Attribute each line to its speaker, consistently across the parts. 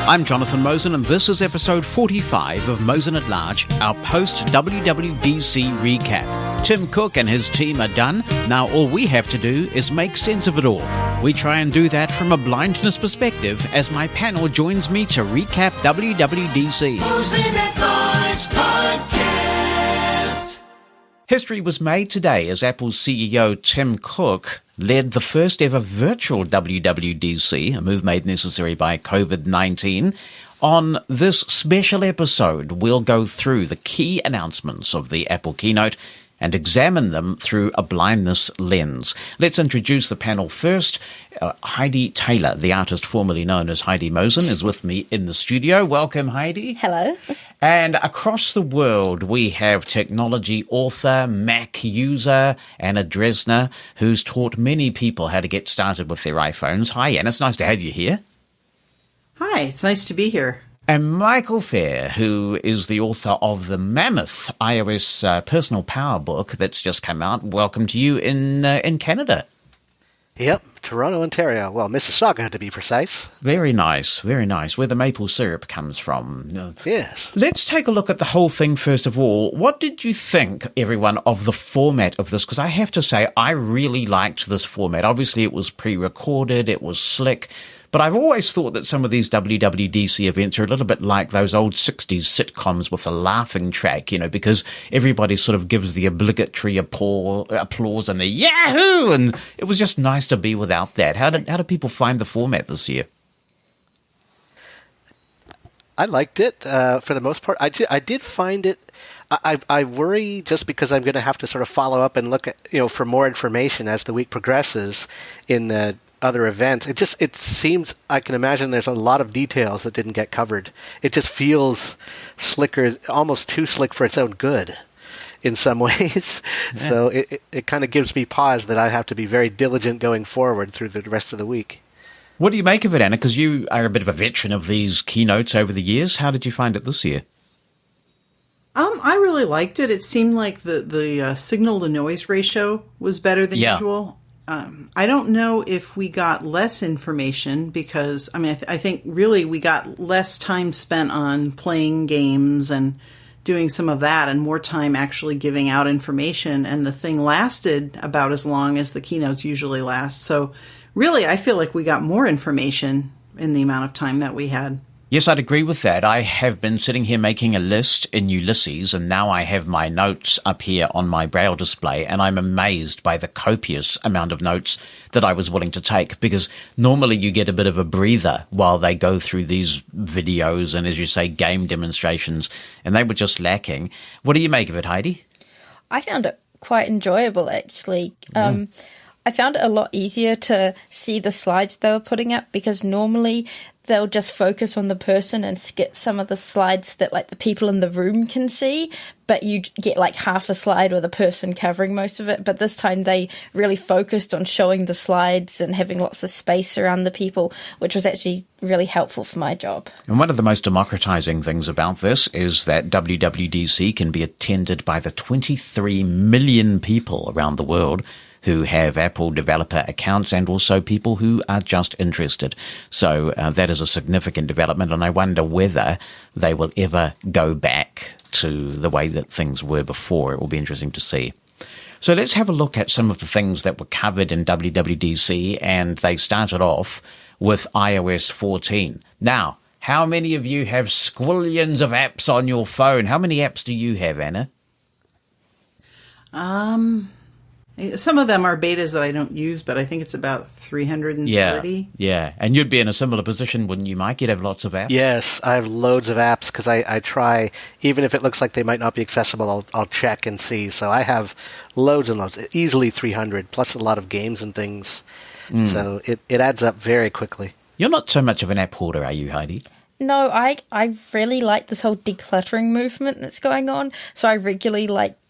Speaker 1: I'm Jonathan Mosen, and this is episode 45 of Mosen At Large, our post-WWDC recap. Tim Cook and his team are done. Now all we have to do is make sense of it all. We try and do that from a blindness perspective as my panel joins me to recap WWDC.
Speaker 2: Mosen At Large Podcast.
Speaker 1: History was made today as Apple's CEO Tim Cook led the first ever virtual WWDC, a move made necessary by COVID-19. On this special episode, we'll go through the key announcements of the Apple Keynote and examine them through a blindness lens. Let's introduce the panel first. Heidi Taylor, the artist formerly known as Heidi Mosen, is with me in the studio. Welcome, Heidi.
Speaker 3: Hello.
Speaker 1: And across the world, we have technology author, Mac user, Anna Dresner, who's taught many people how to get started with their iPhones. Hi, Anna. It's nice to have you here.
Speaker 4: Hi, it's nice to be here.
Speaker 1: And Michael Feir, who is the author of the mammoth iOS personal power book that's just come out. Welcome to you in Canada.
Speaker 5: Yep, Toronto, Ontario. Well, Mississauga, to be precise.
Speaker 1: Very nice, where the maple syrup comes from.
Speaker 5: Yes.
Speaker 1: Let's take a look at the whole thing first of all. What did you think, everyone, of the format of this? Because I have to say, I really liked this format. Obviously, it was pre-recorded, it was slick. But I've always thought that some of these WWDC events are a little bit like those old 60s sitcoms with a laughing track, because everybody sort of gives the obligatory applause and the yahoo! And it was just nice to be without that. How did people find the format this year?
Speaker 5: I liked it for the most part. I did find it. I worry just because I'm going to have to sort of follow up and look at for more information as the week progresses in the other events. It seems, I can imagine there's a lot of details that didn't get covered. It just feels slicker, almost too slick for its own good in some ways. Yeah. So it kind of gives me pause that I have to be very diligent going forward through the rest of the week.
Speaker 1: What do you make of it, Anna? Because you are a bit of a veteran of these keynotes over the years. How did you find it this year?
Speaker 4: I really liked it. It seemed like the signal to noise ratio was better than usual. I don't know if we got less information because, I think really we got less time spent on playing games and doing some of that and more time actually giving out information. And the thing lasted about as long as the keynotes usually last. So really, I feel like we got more information in the amount of time that we had.
Speaker 1: Yes, I'd agree with that. I have been sitting here making a list in Ulysses, and now I have my notes up here on my Braille display, and I'm amazed by the copious amount of notes that I was willing to take, because normally you get a bit of a breather while they go through these videos and, as you say, game demonstrations, and they were just lacking. What do you make of it, Heidi?
Speaker 3: I found it quite enjoyable, actually. I found it a lot easier to see the slides they were putting up, because normally they'll just focus on the person and skip some of the slides that the people in the room can see, but you get half a slide with a person covering most of it. But this time they really focused on showing the slides and having lots of space around the people, which was actually really helpful for my job.
Speaker 1: And one of the most democratizing things about this is that WWDC can be attended by the 23 million people around the world who have Apple developer accounts and also people who are just interested. So that is a significant development, and I wonder whether they will ever go back to the way that things were before. It will be interesting to see. So let's have a look at some of the things that were covered in WWDC, and they started off with iOS 14. Now, how many of you have squillions of apps on your phone? How many apps do you have, Anna?
Speaker 4: Some of them are betas that I don't use, but I think it's about 330.
Speaker 1: Yeah. And you'd be in a similar position, wouldn't you, Mike? You'd have lots of apps.
Speaker 5: Yes, I have loads of apps because I try, even if it looks like they might not be accessible, I'll check and see. So I have loads and loads, easily 300, plus a lot of games and things. So it adds up very quickly.
Speaker 1: You're not so much of an app hoarder, are you, Heidi?
Speaker 3: No, I really like this whole decluttering movement that's going on. So I regularly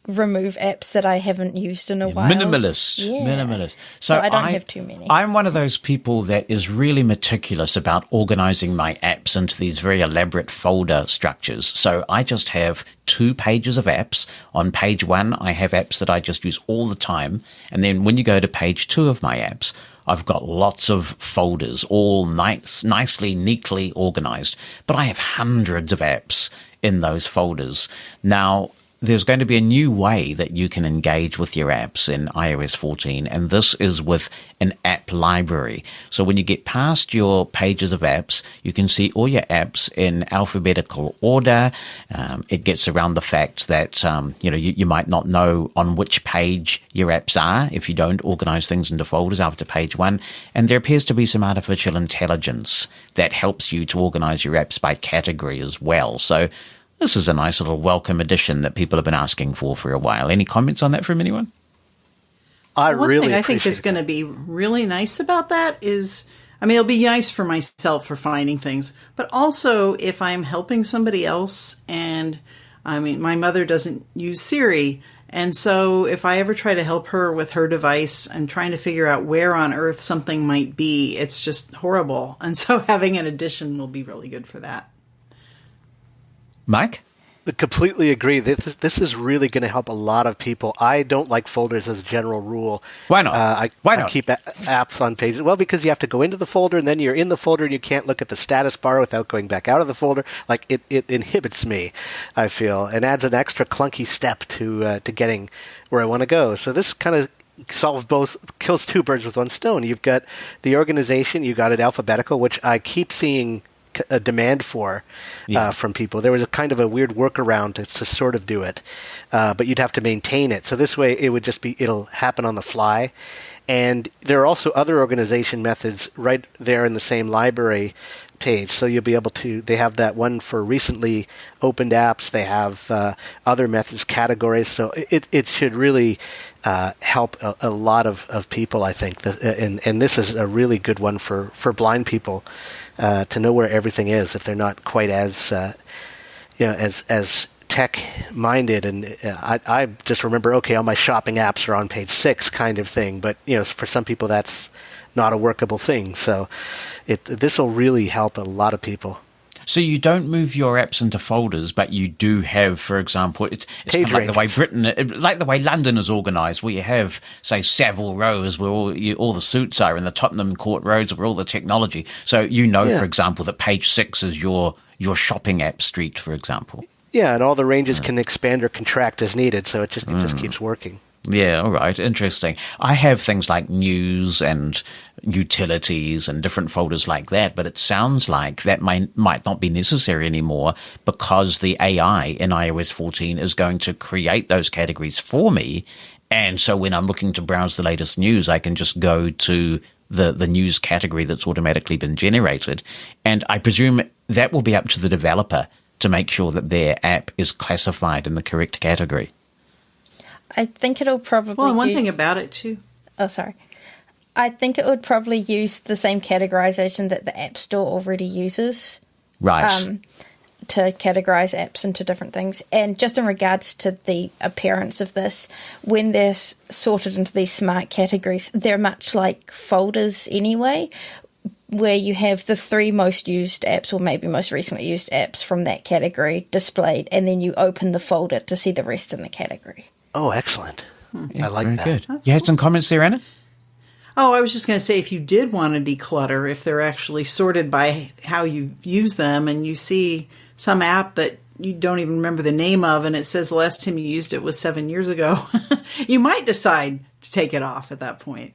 Speaker 3: remove apps that I haven't used in a while.
Speaker 1: Minimalist.
Speaker 3: So I don't have too many.
Speaker 1: I'm one of those people that is really meticulous about organizing my apps into these very elaborate folder structures. So I just have 2 pages of apps. On page 1, I have apps that I just use all the time. And then when you go to page 2 of my apps, I've got lots of folders, all nicely, neatly organized. But I have hundreds of apps in those folders. Now, there's going to be a new way that you can engage with your apps in iOS 14, and this is with an app library. So when you get past your pages of apps, you can see all your apps in alphabetical order. It gets around the fact that you might not know on which page your apps are if you don't organize things into folders after page 1. And there appears to be some artificial intelligence that helps you to organize your apps by category as well. So this is a nice little welcome addition that people have been asking for a while. Any comments on that from anyone?
Speaker 4: One thing I think is going to be really nice about that is, it'll be nice for myself for finding things, but also if I'm helping somebody else, and my mother doesn't use Siri, and so if I ever try to help her with her device, I'm trying to figure out where on earth something might be. It's just horrible. And so having an addition will be really good for that.
Speaker 1: Mike?
Speaker 5: I completely agree. This is really going to help a lot of people. I don't like folders as a general rule.
Speaker 1: Why not?
Speaker 5: I keep apps on pages. Well, because you have to go into the folder, and then you're in the folder, and you can't look at the status bar without going back out of the folder. Like, it inhibits me, I feel, and adds an extra clunky step to getting where I want to go. So this kind of kills 2 birds with 1 stone. You've got the organization, you got it alphabetical, which I keep seeing a demand for from people. There was a kind of a weird workaround to sort of do it, but you'd have to maintain it. So this way it'll happen on the fly. And there are also other organization methods right there in the same library page. So you'll be able to, they have that one for recently opened apps. They have other methods, categories. So it should really help a lot of people, I think. And this is a really good one for blind people to know where everything is if they're not quite as as tech-minded. And I just remember, okay, all my shopping apps are on page 6 kind of thing. But, for some people that's not a workable thing. So this will really help a lot of people.
Speaker 1: So you don't move your apps into folders, but you do have, for example, it's kind of like the way London is organised, where you have, say, several rows where all the suits are, and the Tottenham Court Roads where all the technology. So for example, that page 6 is your shopping app street, for example.
Speaker 5: Yeah, and all the ranges can expand or contract as needed, so it just keeps working.
Speaker 1: Yeah, all right, interesting. I have things like news and utilities and different folders like that, but it sounds like that might not be necessary anymore because the AI in iOS 14 is going to create those categories for me. And so when I'm looking to browse the latest news, I can just go to the news category that's automatically been generated. And I presume that will be up to the developer to make sure that their app is classified in the correct category.
Speaker 3: I think it'll probably
Speaker 4: Well, one thing about it, too.
Speaker 3: Oh, sorry. I think it would probably use the same categorization that the App Store already uses.
Speaker 1: Right.
Speaker 3: To categorize apps into different things. And just in regards to the appearance of this, when they're sorted into these smart categories, they're much like folders anyway, where you have the 3 most used apps or maybe most recently used apps from that category displayed, and then you open the folder to see the rest in the category.
Speaker 5: Oh, excellent.
Speaker 1: Yeah,
Speaker 5: I like
Speaker 1: very
Speaker 5: that.
Speaker 1: Good.
Speaker 4: That's
Speaker 1: You had some comments there, Anna?
Speaker 4: Oh, I was just going to say, if you did want to declutter, if they're actually sorted by how you use them, and you see some app that you don't even remember the name of, and it says the last time you used it was 7 years ago, you might decide to take it off at that point.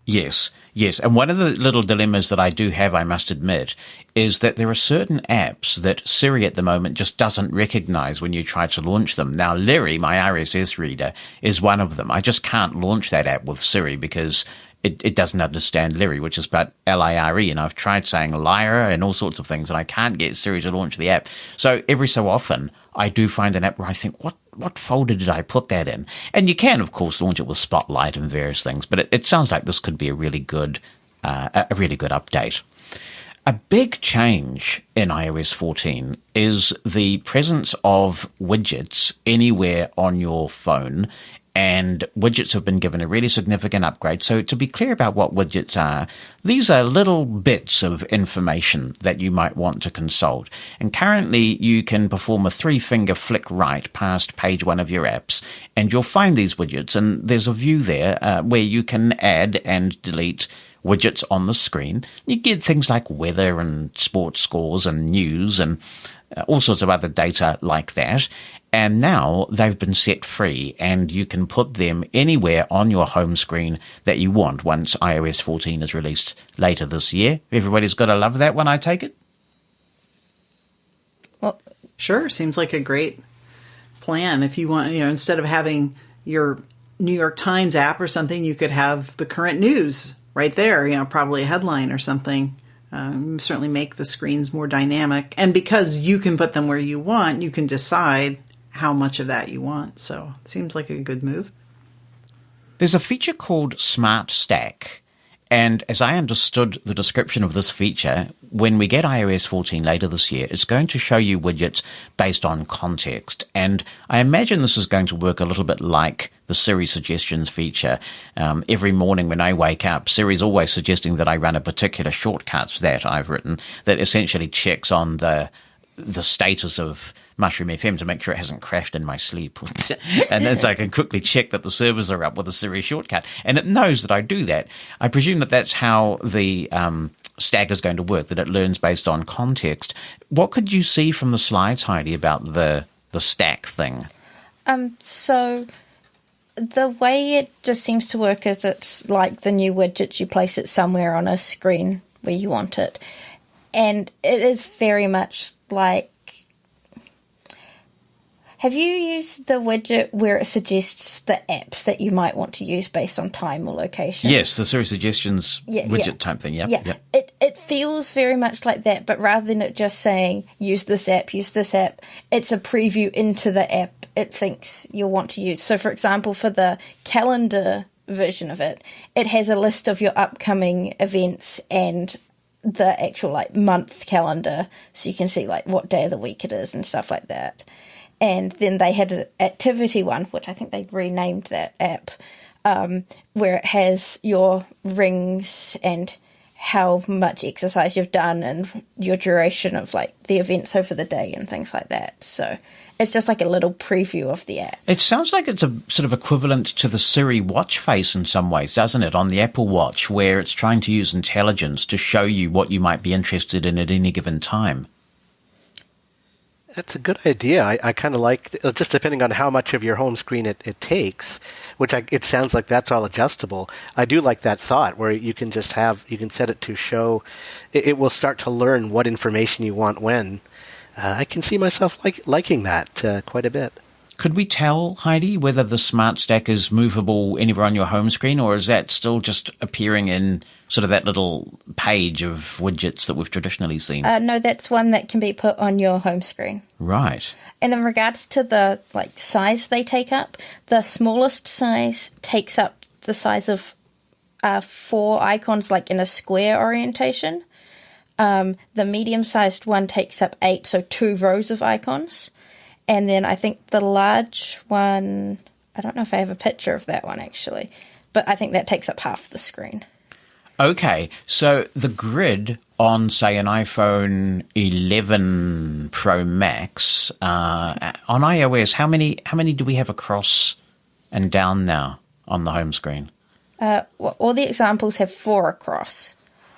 Speaker 1: Yes. And one of the little dilemmas that I do have, I must admit, is that there are certain apps that Siri at the moment just doesn't recognize when you try to launch them. Now, Lyri, my RSS reader, is one of them. I just can't launch that app with Siri because it doesn't understand Lyri, which is about L-I-R-E, and I've tried saying lyra and all sorts of things, and I can't get Siri to launch the app. So every so often, I do find an app where I think, what folder did I put that in? And you can, of course, launch it with Spotlight and various things, but it sounds like this could be a really good update. A big change in iOS 14 is the presence of widgets anywhere on your phone, and widgets have been given a really significant upgrade. So to be clear about what widgets are, these are little bits of information that you might want to consult. And currently you can perform a 3-finger flick right past page 1 of your apps, and you'll find these widgets. And there's a view there where you can add and delete widgets on the screen. You get things like weather and sports scores and news and all sorts of other data like that. And now they've been set free, and you can put them anywhere on your home screen that you want once iOS 14 is released later this year. Everybody's got to love that one, I take it?
Speaker 3: Well,
Speaker 4: sure. Seems like a great plan. If you want, instead of having your New York Times app or something, you could have the current news right there, probably a headline or something. Certainly make the screens more dynamic. And because you can put them where you want, you can decide how much of that you want. So it seems like a good move.
Speaker 1: There's a feature called Smart Stack. And as I understood the description of this feature, when we get iOS 14 later this year, it's going to show you widgets based on context. And I imagine this is going to work a little bit like the Siri Suggestions feature. Every morning when I wake up, Siri's always suggesting that I run a particular shortcut that I've written that essentially checks on the status of Mushroom FM to make sure it hasn't crashed in my sleep. And then so I can quickly check that the servers are up with a Siri shortcut. And it knows that I do that. I presume that that's how the stack is going to work, that it learns based on context. What could you see from the slides, Heidi, about the stack thing?
Speaker 3: So the way it just seems to work is it's like the new widgets. You place it somewhere on a screen where you want it. And it is very much like... Have you used the widget where it suggests the apps that you might want to use based on time or location?
Speaker 1: Yes, the Siri Suggestions widget type thing.
Speaker 3: Yeah. It feels very much like that, but rather than it just saying, use this app, it's a preview into the app it thinks you'll want to use. So, for example, for the calendar version of it, it has a list of your upcoming events and the actual month calendar, so you can see what day of the week it is and stuff like that. And then they had an activity one, which I think they renamed that app, where it has your rings and how much exercise you've done and your duration of the events over the day and things like that. So it's just like a little preview of the app.
Speaker 1: It sounds like it's a sort of equivalent to the Siri watch face in some ways, doesn't it, on the Apple Watch, where it's trying to use intelligence to show you what you might be interested in at any given time.
Speaker 5: That's a good idea. I kind of like, just depending on how much of your home screen it takes, it sounds like that's all adjustable. I do like that thought where you can just you can set it to show, it will start to learn what information you want when. I can see myself liking that quite a bit.
Speaker 1: Could we tell, Heidi, whether the Smart Stack is movable anywhere on your home screen, or is that still just appearing in sort of that little page of widgets that we've traditionally seen?
Speaker 3: No, that's one that can be put on your home screen.
Speaker 1: Right.
Speaker 3: And in regards to the size they take up, the smallest size takes up the size of 4 icons, in a square orientation. The medium-sized one takes up 8, so 2 rows of icons. And then I think the large one, I don't know if I have a picture of that one actually, but I think that takes up half the screen.
Speaker 1: Okay, so the grid on, say, an iPhone 11 Pro Max, on iOS, how many do we have across and down now on the home screen?
Speaker 3: All the examples have 4 across.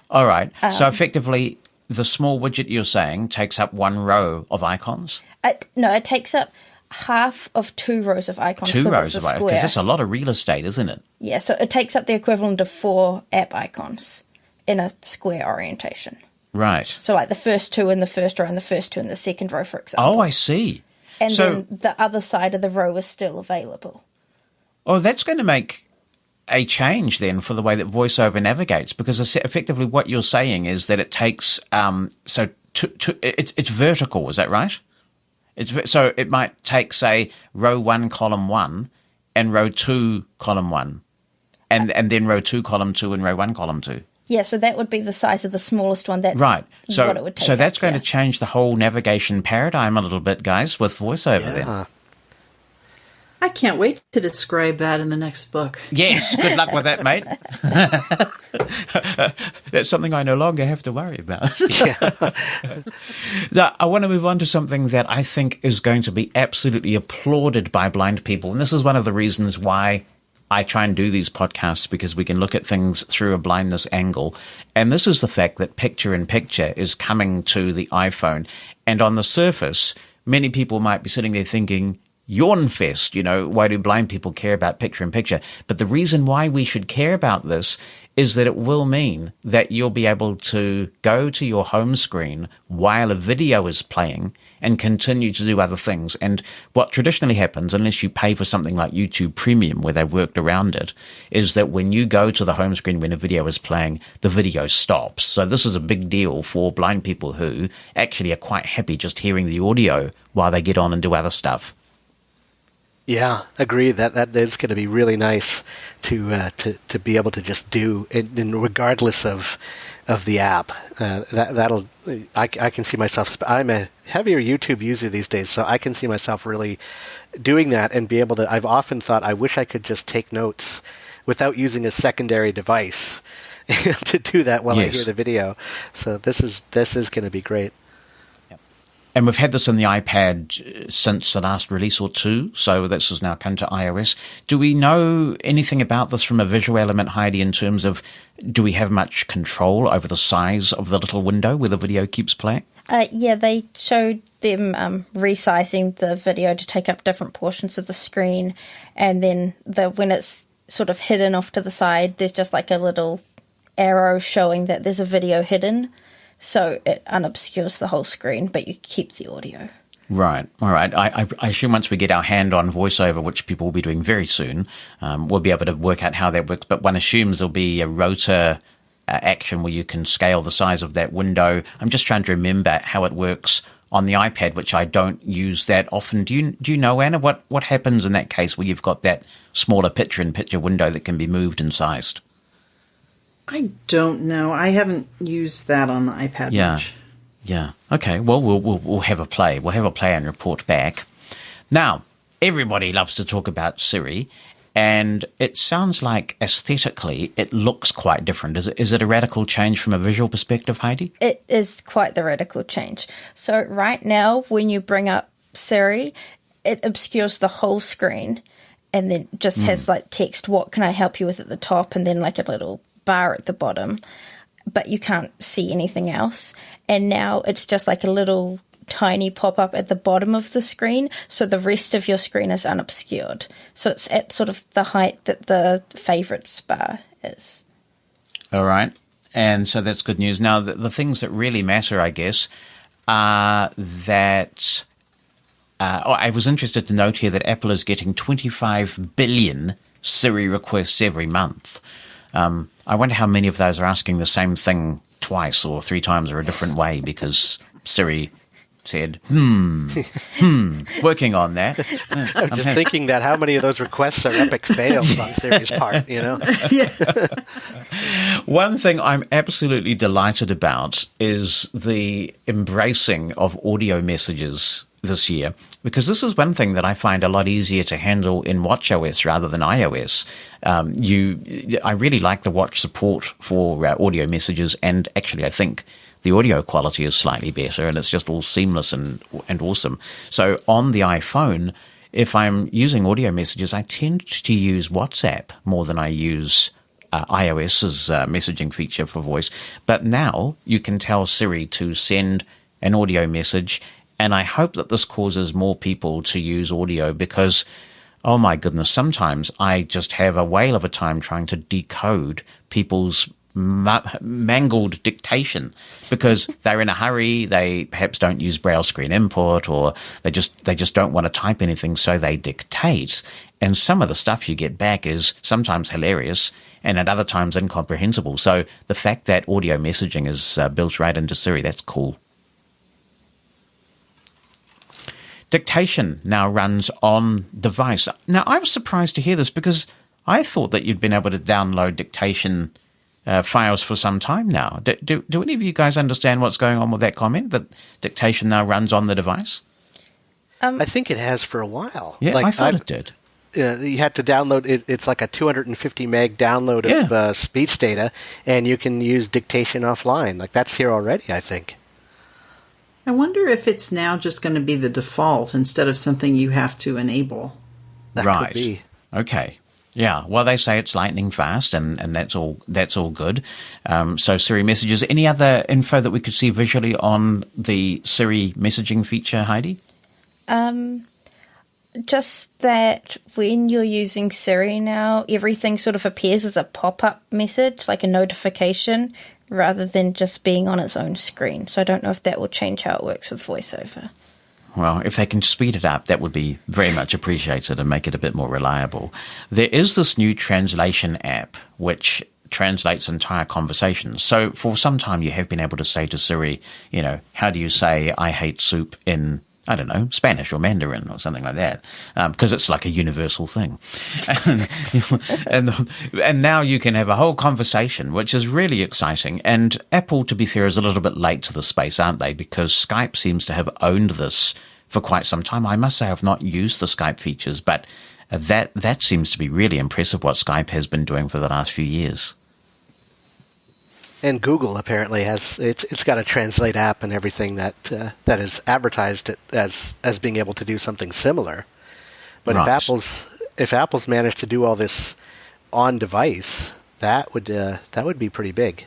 Speaker 1: All right, so effectively the small widget you're saying takes up 1 row of icons?
Speaker 3: No, it takes up half of 2 rows of icons.
Speaker 1: 2 rows of icons, because that's a lot of real estate, isn't it?
Speaker 3: Yeah, so it takes up the equivalent of 4 app icons in a square orientation.
Speaker 1: Right.
Speaker 3: So the first 2 in the first row and the first 2 in the second row, for example.
Speaker 1: Oh, I see.
Speaker 3: And then the other side of the row is still available.
Speaker 1: Oh, that's going to make a change then for the way that VoiceOver navigates, because effectively what you're saying is that it takes it's vertical, is that right? So it might take, say, row 1 column 1 and row 2 column 1 and then row 2 column 2 and row 1 column 2.
Speaker 3: Yeah, so that would be the size of the smallest one. That's
Speaker 1: right. So,
Speaker 3: what it would take
Speaker 1: so that's
Speaker 3: up,
Speaker 1: going
Speaker 3: yeah.
Speaker 1: to change the whole navigation paradigm a little bit, guys, with voiceover then.
Speaker 4: I can't wait to describe that in the next book.
Speaker 1: Yes, good luck with that, mate. That's something I no longer have to worry about. Now, I want to move on to something that I think is going to be absolutely applauded by blind people. And this is one of the reasons why I try and do these podcasts, because we can look at things through a blindness angle. And this is the fact that picture-in-picture is coming to the iPhone. And on the surface, many people might be sitting there thinking, yawn fest, why do blind people care about picture-in-picture? But the reason why we should care about this is that it will mean that you'll be able to go to your home screen while a video is playing and continue to do other things. And what traditionally happens, unless you pay for something like YouTube Premium, where they've worked around it, is that when you go to the home screen when a video is playing, the video stops. So this is a big deal for blind people who actually are quite happy just hearing the audio while they get on and do other stuff.
Speaker 5: Yeah, agree. That is going to be really nice to be able to just do, and regardless of the app. I can see myself. I'm a heavier YouTube user these days, so I can see myself really doing that and be able to. I've often thought I wish I could just take notes without using a secondary device to do that while I hear the video. So this is going to be great.
Speaker 1: And we've had this in the iPad since the last release or two, so this has now come to iOS. Do we know anything about this from a visual element, Heidi, in terms of do we have much control over the size of the little window where the video keeps playing?
Speaker 3: Yeah, they showed them resizing the video to take up different portions of the screen, and then when it's sort of hidden off to the side, there's just like a little arrow showing that there's a video hidden. So it unobscures the whole screen, but you keep the audio.
Speaker 1: Right. All right. I assume once we get our hand on VoiceOver, which people will be doing very soon, we'll be able to work out how that works. But one assumes there'll be a rotor action where you can scale the size of that window. I'm just trying to remember how it works on the iPad, which I don't use that often. Do you know, Anna, what happens in that case where you've got that smaller picture-in-picture window that can be moved and sized?
Speaker 4: I don't know. I haven't used that on the iPad much.
Speaker 1: Yeah. Okay. Well, we'll have a play. We'll have a play and report back. Now, everybody loves to talk about Siri, and it sounds like aesthetically it looks quite different. Is it a radical change from a visual perspective, Heidi?
Speaker 3: It is quite the radical change. So right now, when you bring up Siri, it obscures the whole screen, and then just has like text, "What can I help you with?" at the top, and then like a little bar at the bottom, but you can't see anything else. And now it's just like a little tiny pop-up at the bottom of the screen, so the rest of your screen is unobscured. So it's at sort of the height that the favorites bar is.
Speaker 1: All right. And so that's good news. Now, the things that really matter, I guess, are that I was interested to note here that Apple is getting 25 billion Siri requests every month. I wonder how many of those are asking the same thing twice or three times or a different way because Siri said, working on that.
Speaker 5: I'm just thinking that how many of those requests are epic fails on Siri's part,
Speaker 1: One thing I'm absolutely delighted about is the embracing of audio messages this year, because this is one thing that I find a lot easier to handle in watchOS rather than iOS. I really like the watch support for audio messages, and actually I think the audio quality is slightly better, and it's just all seamless and awesome. So on the iPhone, if I'm using audio messages, I tend to use WhatsApp more than I use iOS's messaging feature for voice. But now you can tell Siri to send an audio message, and I hope that this causes more people to use audio because, oh my goodness, sometimes I just have a whale of a time trying to decode people's mangled dictation because they're in a hurry, they perhaps don't use braille screen input, or they just don't want to type anything, so they dictate. And some of the stuff you get back is sometimes hilarious and at other times incomprehensible. So the fact that audio messaging is built right into Siri, that's cool. Dictation now runs on device. Now, I was surprised to hear this because I thought that you'd been able to download dictation files for some time now. Do any of you guys understand what's going on with that comment, that dictation now runs on the device?
Speaker 5: I think it has for a while.
Speaker 1: Yeah, I thought it did.
Speaker 5: You had to download it. It's like a 250 meg download of speech data, and you can use dictation offline. Like, that's here already, I think.
Speaker 4: I wonder if it's now just going to be the default instead of something you have to enable.
Speaker 5: That
Speaker 1: right.
Speaker 5: could be.
Speaker 1: Okay. Yeah. Well, they say it's lightning fast, and that's all good. So Siri Messages. Any other info that we could see visually on the Siri messaging feature, Heidi?
Speaker 3: Just that when you're using Siri now, everything sort of appears as a pop-up message, like a notification, rather than just being on its own screen. So I don't know if that will change how it works with VoiceOver.
Speaker 1: Well, if they can speed it up, that would be very much appreciated and make it a bit more reliable. There is this new translation app which translates entire conversations. So for some time you have been able to say to Siri, how do you say I hate soup in, I don't know, Spanish or Mandarin or something like that, because it's like a universal thing. And now you can have a whole conversation, which is really exciting. And Apple, to be fair, is a little bit late to the space, aren't they? Because Skype seems to have owned this for quite some time. I must say I've not used the Skype features, but that seems to be really impressive what Skype has been doing for the last few years.
Speaker 5: And Google apparently has it's got a translate app and everything that is advertised as being able to do something similar. But
Speaker 1: right.
Speaker 5: if Apple's managed to do all this on device, that would be pretty big.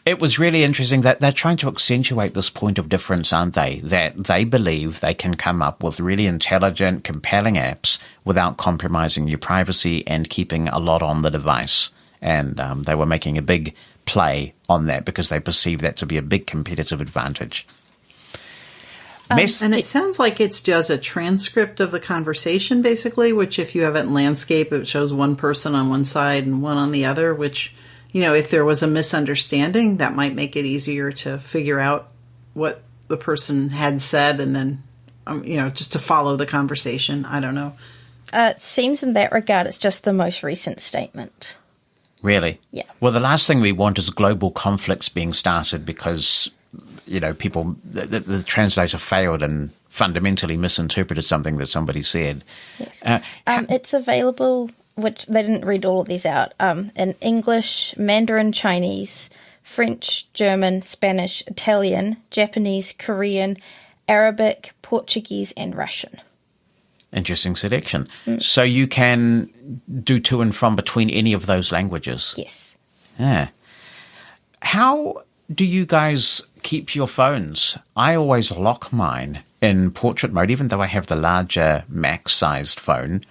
Speaker 1: It was really interesting that they're trying to accentuate this point of difference, aren't they? That they believe they can come up with really intelligent, compelling apps without compromising your privacy and keeping a lot on the device. And they were making a big play on that because they perceive that to be a big competitive advantage.
Speaker 4: And it sounds like it does a transcript of the conversation, basically, which if you have it in landscape, it shows one person on one side and one on the other, which, if there was a misunderstanding, that might make it easier to figure out what the person had said and then, just to follow the conversation. I don't know.
Speaker 3: It seems in that regard it's just the most recent statement.
Speaker 1: Really?
Speaker 3: Yeah.
Speaker 1: Well, the last thing we want is global conflicts being started because, people, the translator failed and fundamentally misinterpreted something that somebody said.
Speaker 3: Yes. It's available, which they didn't read all of these out, in English, Mandarin Chinese, French, German, Spanish, Italian, Japanese, Korean, Arabic, Portuguese, and Russian.
Speaker 1: Interesting selection. So you can do to and from between any of those languages?
Speaker 3: Yes.
Speaker 1: Yeah. How do you guys keep your phones? I always lock mine in portrait mode, even though I have the larger Mac-sized phone.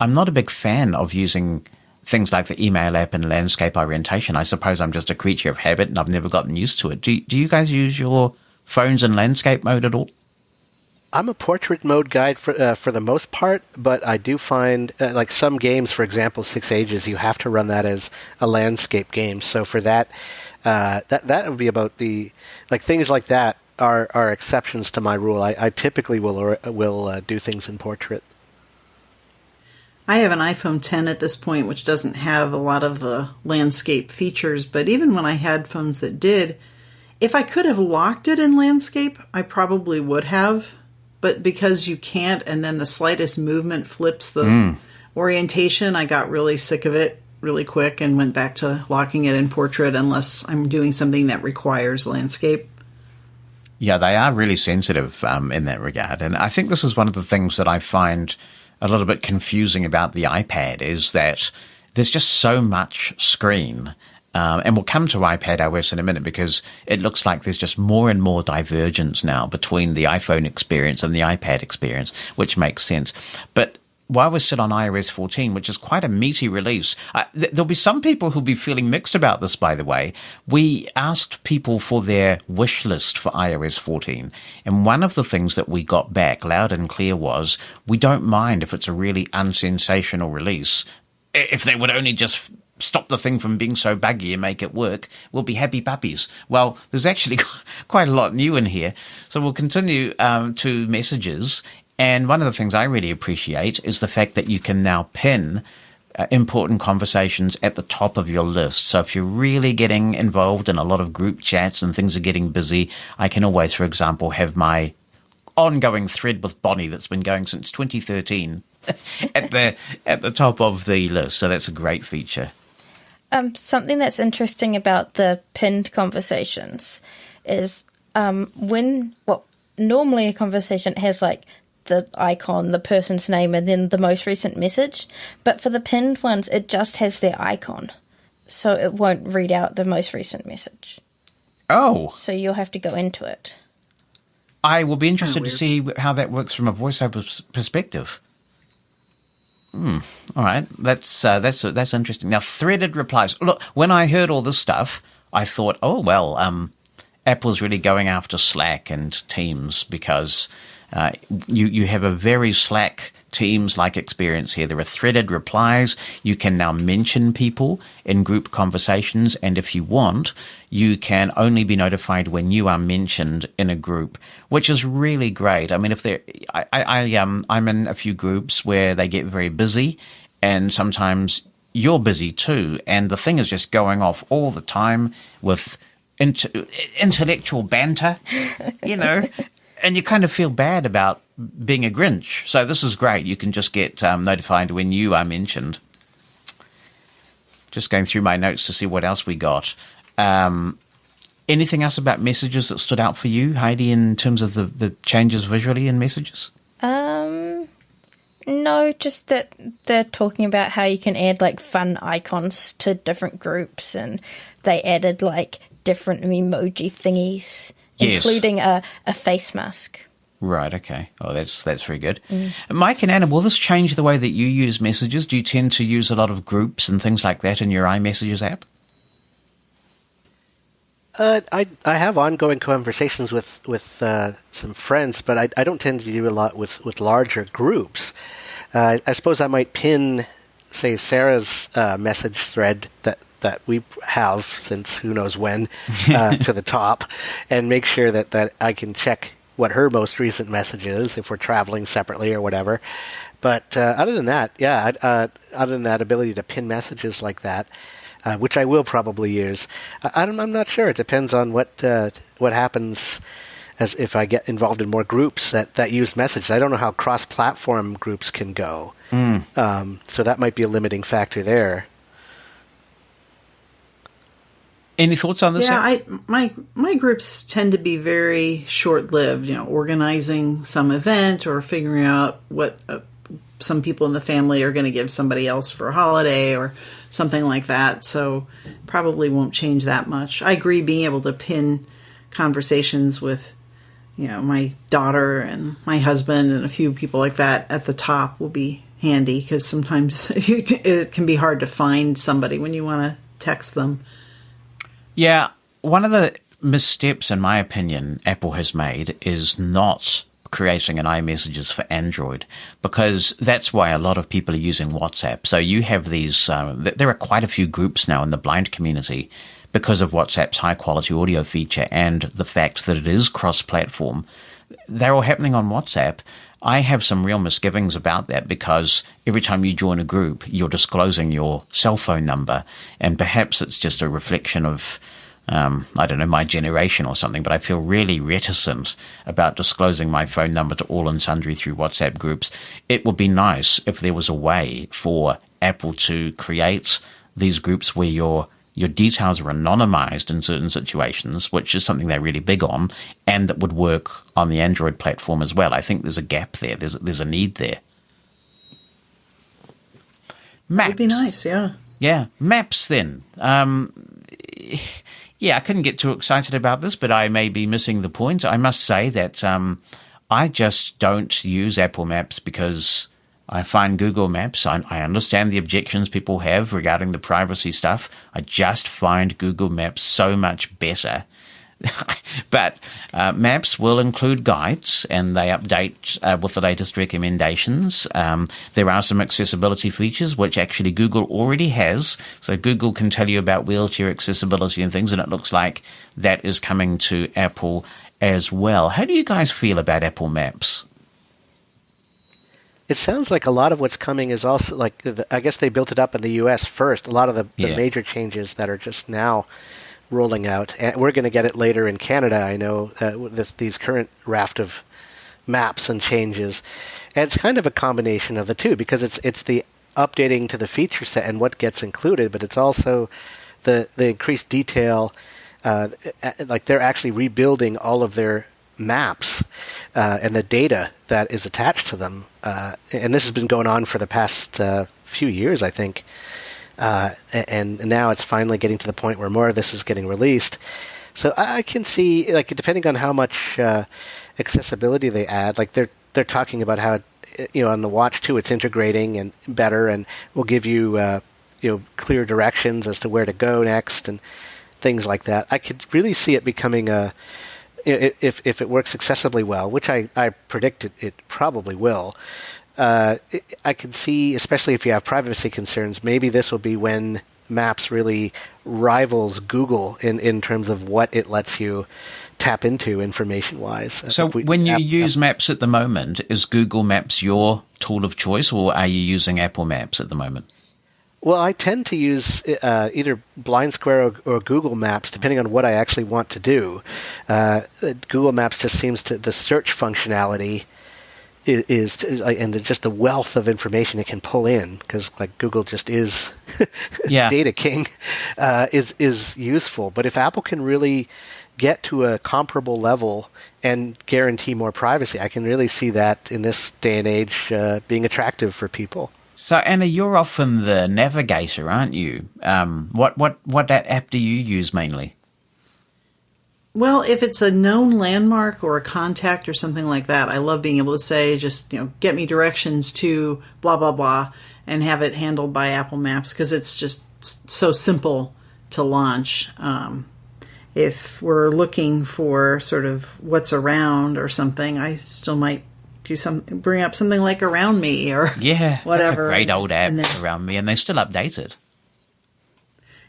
Speaker 1: I'm not a big fan of using things like the email app and landscape orientation. I suppose I'm just a creature of habit and I've never gotten used to it. Do you guys use your phones in landscape mode at all?
Speaker 5: I'm a portrait mode guy for the most part, but I do find, like some games, for example, 6 Ages, you have to run that as a landscape game. So for that would be about things like that are exceptions to my rule. I typically will do things in portrait.
Speaker 4: I have an iPhone 10 at this point, which doesn't have a lot of the landscape features, but even when I had phones that did, if I could have locked it in landscape, I probably would have. But because you can't, and then the slightest movement flips the orientation, I got really sick of it really quick and went back to locking it in portrait unless I'm doing something that requires landscape.
Speaker 1: Yeah, they are really sensitive in that regard. And I think this is one of the things that I find a little bit confusing about the iPad is that there's just so much screen. And we'll come to iPad OS in a minute because it looks like there's just more and more divergence now between the iPhone experience and the iPad experience, which makes sense. But while we're still on iOS 14, which is quite a meaty release, there'll be some people who'll be feeling mixed about this, by the way. We asked people for their wish list for iOS 14. And one of the things that we got back loud and clear was, we don't mind if it's a really unsensational release. If they would only just stop the thing from being so buggy and make it work, we'll be happy puppies. Well, there's actually quite a lot new in here. So we'll continue to messages. And one of the things I really appreciate is the fact that you can now pin important conversations at the top of your list. So if you're really getting involved in a lot of group chats and things are getting busy, I can always, for example, have my ongoing thread with Bonnie that's been going since 2013 at the top of the list. So that's a great feature.
Speaker 3: Something that's interesting about the pinned conversations is normally a conversation has like the icon, the person's name, and then the most recent message. But for the pinned ones, it just has their icon. So it won't read out the most recent message.
Speaker 1: Oh.
Speaker 3: So you'll have to go into it.
Speaker 1: I will be interested to see how that works from a voiceover perspective. All right. That's interesting. Now, threaded replies. Look, when I heard all this stuff, I thought, oh, well, Apple's really going after Slack and Teams because you have a very Slack Teams-like experience here. There are threaded replies. You can now mention people in group conversations, and if you want, you can only be notified when you are mentioned in a group, which is really great. I mean, I'm in a few groups where they get very busy, and sometimes you're busy too, and the thing is just going off all the time with intellectual banter, and you kind of feel bad about being a Grinch. So this is great. You can just get notified when you are mentioned. Just going through my notes to see what else we got. Anything else about messages that stood out for you, Heidi, in terms of the changes visually in messages?
Speaker 3: No, just that they're talking about how you can add like fun icons to different groups, and they added like different emoji thingies,
Speaker 1: yes,
Speaker 3: including a face mask.
Speaker 1: Right, okay. Oh, that's very good. Mike and Anna, will this change the way that you use messages? Do you tend to use a lot of groups and things like that in your iMessages app?
Speaker 5: I have ongoing conversations with some friends, but I don't tend to do a lot with larger groups. I suppose I might pin, say, Sarah's message thread that we have since who knows when to the top, and make sure that I can check what her most recent message is if we're traveling separately or whatever. But other than that, other than that ability to pin messages like that, which I will probably use, I'm not sure. It depends on what happens as if I get involved in more groups that use messages. I don't know how cross-platform groups can go. So that might be a limiting factor there.
Speaker 1: Any thoughts on this?
Speaker 4: Yeah, my groups tend to be very short-lived. Organizing some event or figuring out what some people in the family are going to give somebody else for a holiday or something like that. So probably won't change that much. I agree. Being able to pin conversations with, my daughter and my husband and a few people like that at the top will be handy, because sometimes it can be hard to find somebody when you want to text them.
Speaker 1: Yeah, one of the missteps, in my opinion, Apple has made is not creating an iMessages for Android, because that's why a lot of people are using WhatsApp. So you have these, there are quite a few groups now in the blind community because of WhatsApp's high-quality audio feature and the fact that it is cross-platform. They're all happening on WhatsApp. I have some real misgivings about that, because every time you join a group, you're disclosing your cell phone number, and perhaps it's just a reflection of, I don't know, my generation or something, but I feel really reticent about disclosing my phone number to all and sundry through WhatsApp groups. It would be nice if there was a way for Apple to create these groups where your details are anonymized in certain situations, which is something they're really big on, and that would work on the Android platform as well. I think there's a gap there. There's a need there. Maps.
Speaker 4: That would be nice, yeah.
Speaker 1: Yeah, maps then. Yeah, I couldn't get too excited about this, but I may be missing the point. I must say that I just don't use Apple Maps because I find Google Maps, I understand the objections people have regarding the privacy stuff. I just find Google Maps so much better. But Maps will include guides, and they update with the latest recommendations. There are some accessibility features, which actually Google already has. So Google can tell you about wheelchair accessibility and things, and it looks like that is coming to Apple as well. How do you guys feel about Apple Maps?
Speaker 5: It sounds like a lot of what's coming is also like, I guess they built it up in the U.S. first. A lot of the major changes that are just now rolling out, and we're going to get it later in Canada. I know these current raft of maps and changes, and it's kind of a combination of the two because it's the updating to the feature set and what gets included, but it's also the increased detail. Like they're actually rebuilding all of their maps and the data that is attached to them, and this has been going on for the past few years, I think. And now it's finally getting to the point where more of this is getting released. So I can see, like, depending on how much accessibility they add, like they're talking about how, on the Watch 2 it's integrating and better, and will give you, clear directions as to where to go next and things like that. I could really see it becoming if it works accessibly well, which I predict it probably will. I can see, especially if you have privacy concerns, maybe this will be when Maps really rivals Google in terms of what it lets you tap into information-wise.
Speaker 1: So when you use Maps at the moment, is Google Maps your tool of choice, or are you using Apple Maps at the moment?
Speaker 5: Well, I tend to use either Blind Square or Google Maps, depending on what I actually want to do. Google Maps just seems to, the search functionality is and just the wealth of information it can pull in, because like Google just is data king, is useful. But if Apple can really get to a comparable level and guarantee more privacy, I can really see that in this day and age being attractive for people.
Speaker 1: So, Anna, you're often the navigator, aren't you? What app do you use mainly?
Speaker 4: Well, if it's a known landmark or a contact or something like that, I love being able to say, just, get me directions to blah, blah, blah, and have it handled by Apple Maps, because it's just so simple to launch. If we're looking for sort of what's around or something, I still might bring up something like Around Me or whatever.
Speaker 1: That's a great old app, Around Me, and they still update it.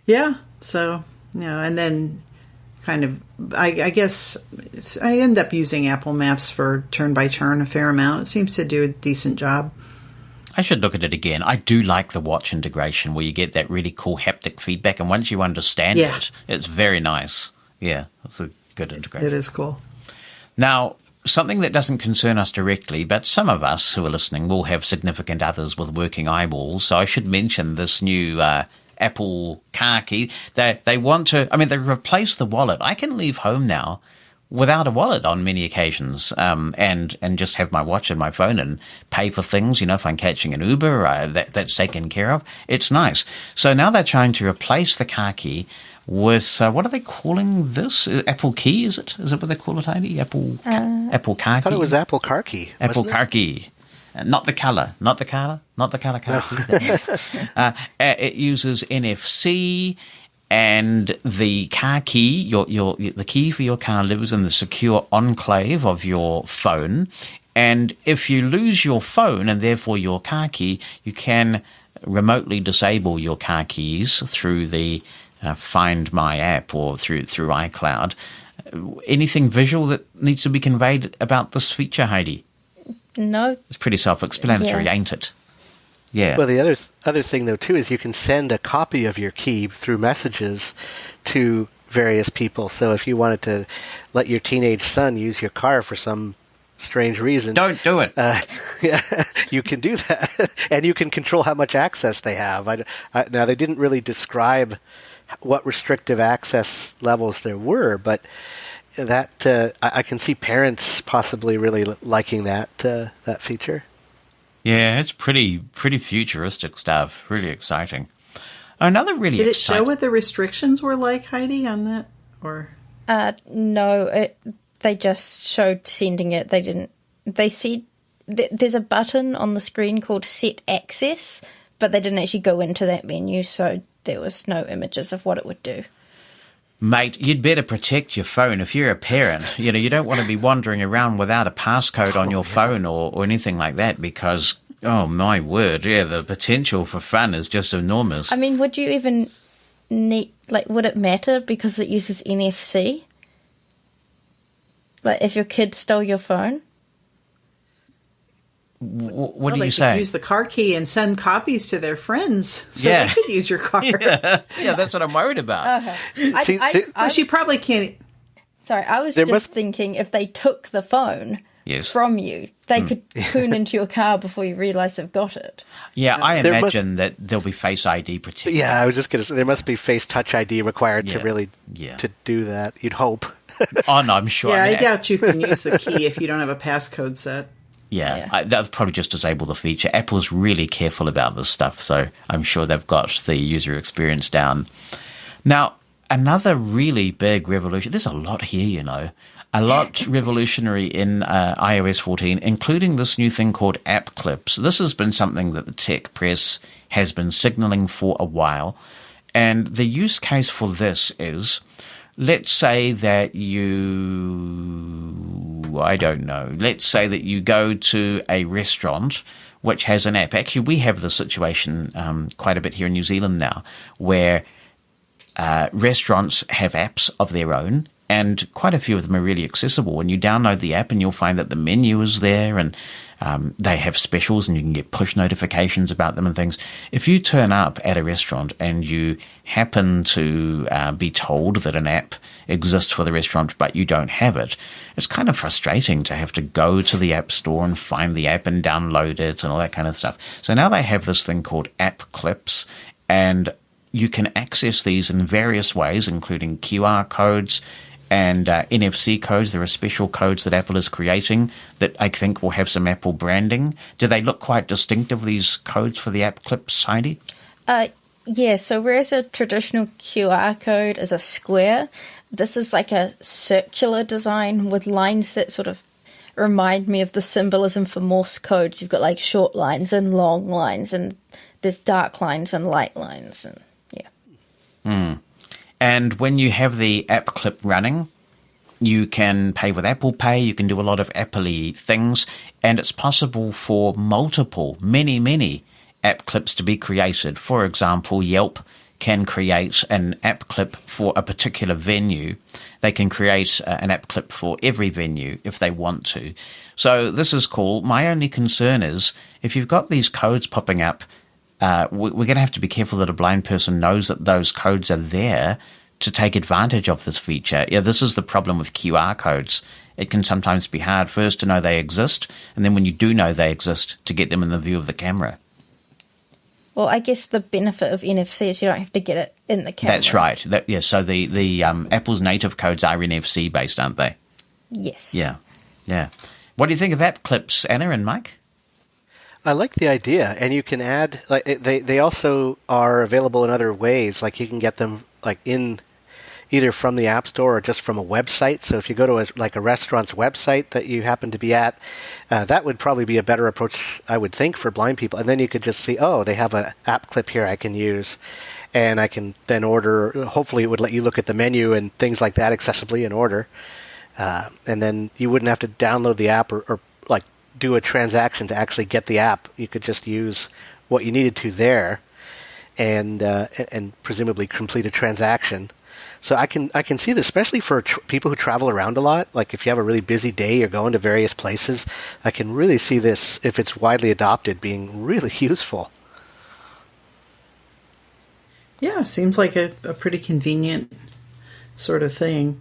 Speaker 4: Yeah, so, and then kind of, I guess I end up using Apple Maps for turn-by-turn a fair amount. It seems to do a decent job.
Speaker 1: I should look at it again. I do like the watch integration where you get that really cool haptic feedback, and once you understand it, it's very nice. Yeah, it's a good integration.
Speaker 4: It is cool.
Speaker 1: Now, something that doesn't concern us directly, but some of us who are listening will have significant others with working eyeballs, so I should mention this new Apple car key. They want to, they replace the wallet. I can leave home now without a wallet on many occasions, and just have my watch and my phone and pay for things. If I'm catching an Uber, that's taken care of. It's nice. So now they're trying to replace the car key with, what are they calling this? Apple Key, is it? Is it what they call it, Heidi? Apple Car Key?
Speaker 5: I thought it was Apple Car Key.
Speaker 1: Apple Car Key. Not the color car key. It uses NFC, and the car key, the key for your car lives in the secure enclave of your phone. And if you lose your phone and therefore your car key, you can remotely disable your car keys through the Find My app or through iCloud. Anything visual that needs to be conveyed about this feature, Heidi?
Speaker 3: No.
Speaker 1: It's pretty self-explanatory, ain't it? Yeah.
Speaker 5: Well, the other thing, though, too, is you can send a copy of your key through messages to various people. So if you wanted to let your teenage son use your car for some strange reason...
Speaker 1: Don't do it.
Speaker 5: You can do that. And you can control how much access they have. Now, they didn't really describe what restrictive access levels there were, but that I can see parents possibly really liking that feature.
Speaker 1: Yeah, it's pretty futuristic stuff. Really exciting. Another really
Speaker 4: Did it show what the restrictions were like, Heidi, on that? Or
Speaker 3: no, they just showed sending it. They didn't. They said there's a button on the screen called Set Access, but they didn't actually go into that menu, so there was no images of what it would do.
Speaker 1: Mate, you'd better protect your phone. If you're a parent, you don't want to be wandering around without a passcode on your phone or anything like that, because, oh my word, the potential for fun is just enormous.
Speaker 3: Would you even need, would it matter because it uses NFC? If your kid stole your phone?
Speaker 1: What do
Speaker 4: they
Speaker 1: you
Speaker 4: could
Speaker 1: say?
Speaker 4: use the car key and send copies to their friends so
Speaker 1: Yeah.
Speaker 4: they could use your car.
Speaker 1: Yeah, that's what I'm worried about.
Speaker 4: She probably can't.
Speaker 3: Sorry, I was just thinking if they took the phone from you, they could poon into your car before you realise they've got it.
Speaker 1: Yeah, I imagine that there'll be Face ID protection.
Speaker 5: Yeah, I was just going to say, there must be Face Touch ID required to really to do that, you'd hope.
Speaker 1: Oh, no, I'm sure.
Speaker 4: Yeah, I doubt you can use the key if you don't have a passcode set.
Speaker 1: Yeah. They'll probably just disable the feature. Apple's really careful about this stuff, so I'm sure they've got the user experience down. Now, another really big revolution, there's a lot here, a lot revolutionary in iOS 14, including this new thing called app clips. This has been something that the tech press has been signaling for a while, and the use case for this is, let's say that let's say that you go to a restaurant which has an app. Actually, we have this situation quite a bit here in New Zealand now, where restaurants have apps of their own, and quite a few of them are really accessible. When you download the app, and you'll find that the menu is there, and they have specials, and you can get push notifications about them and things. If you turn up at a restaurant and you happen to be told that an app exists for the restaurant, but you don't have it, it's kind of frustrating to have to go to the app store and find the app and download it and all that kind of stuff. So now they have this thing called app clips, and you can access these in various ways, including QR codes and NFC codes. There are special codes that Apple is creating that I think will have some Apple branding. Do they look quite distinctive, these codes for the app clips, Heidi?
Speaker 3: Yeah, so whereas a traditional QR code is a square, this is like a circular design with lines that sort of remind me of the symbolism for Morse codes. You've got like short lines and long lines, and there's dark lines and light lines, and
Speaker 1: And when you have the app clip running, you can pay with Apple Pay, you can do a lot of Apple-y things, and it's possible for many app clips to be created. For example, Yelp can create an app clip for a particular venue. They can create an app clip for every venue if they want to. So this is cool. My only concern is if you've got these codes popping up, we're going to have to be careful that a blind person knows that those codes are there to take advantage of this feature. Yeah, this is the problem with QR codes. It can sometimes be hard first to know they exist, and then when you do know they exist, to get them in the view of the camera.
Speaker 3: Well, I guess the benefit of NFC is you don't have to get it in the camera.
Speaker 1: That's right. So the Apple's native codes are NFC based, aren't they?
Speaker 3: Yes.
Speaker 1: Yeah. What do you think of app clips, Anna and Mike?
Speaker 5: I like the idea, and you can add. Like they also are available in other ways. Like you can get them like in either from the App Store or just from a website. So if you go to a restaurant's website that you happen to be at, that would probably be a better approach, I would think, for blind people. And then you could just see, oh, they have an app clip here I can use, and I can then order. Hopefully, it would let you look at the menu and things like that accessibly and order. And then you wouldn't have to download the app or like do a transaction to actually get the app. You could just use what you needed to there, and presumably complete a transaction. So I can see this, especially for people who travel around a lot. Like if you have a really busy day, you're going to various places. I can really see this, if it's widely adopted, being really useful.
Speaker 4: Yeah, seems like a pretty convenient sort of thing.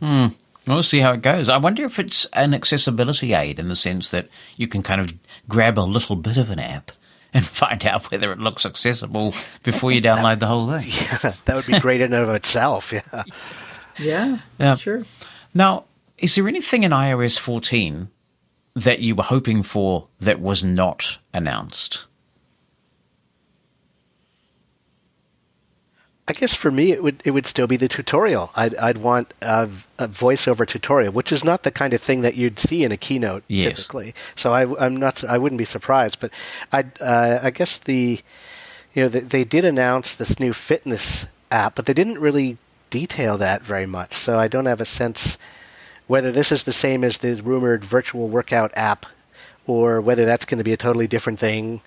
Speaker 1: We'll see how it goes. I wonder if it's an accessibility aid in the sense that you can kind of grab a little bit of an app and find out whether it looks accessible before you download the whole thing.
Speaker 5: Yeah, that would be great in and of itself, yeah.
Speaker 4: Yeah, that's true.
Speaker 1: Now, is there anything in iOS 14 that you were hoping for that was not announced?
Speaker 5: I guess for me it would still be the tutorial. I'd want a voiceover tutorial, which is not the kind of thing that you'd see in a keynote typically. So I wouldn't be surprised. But I guess they did announce this new fitness app, but they didn't really detail that very much. So I don't have a sense whether this is the same as the rumored virtual workout app, or whether that's going to be a totally different thing.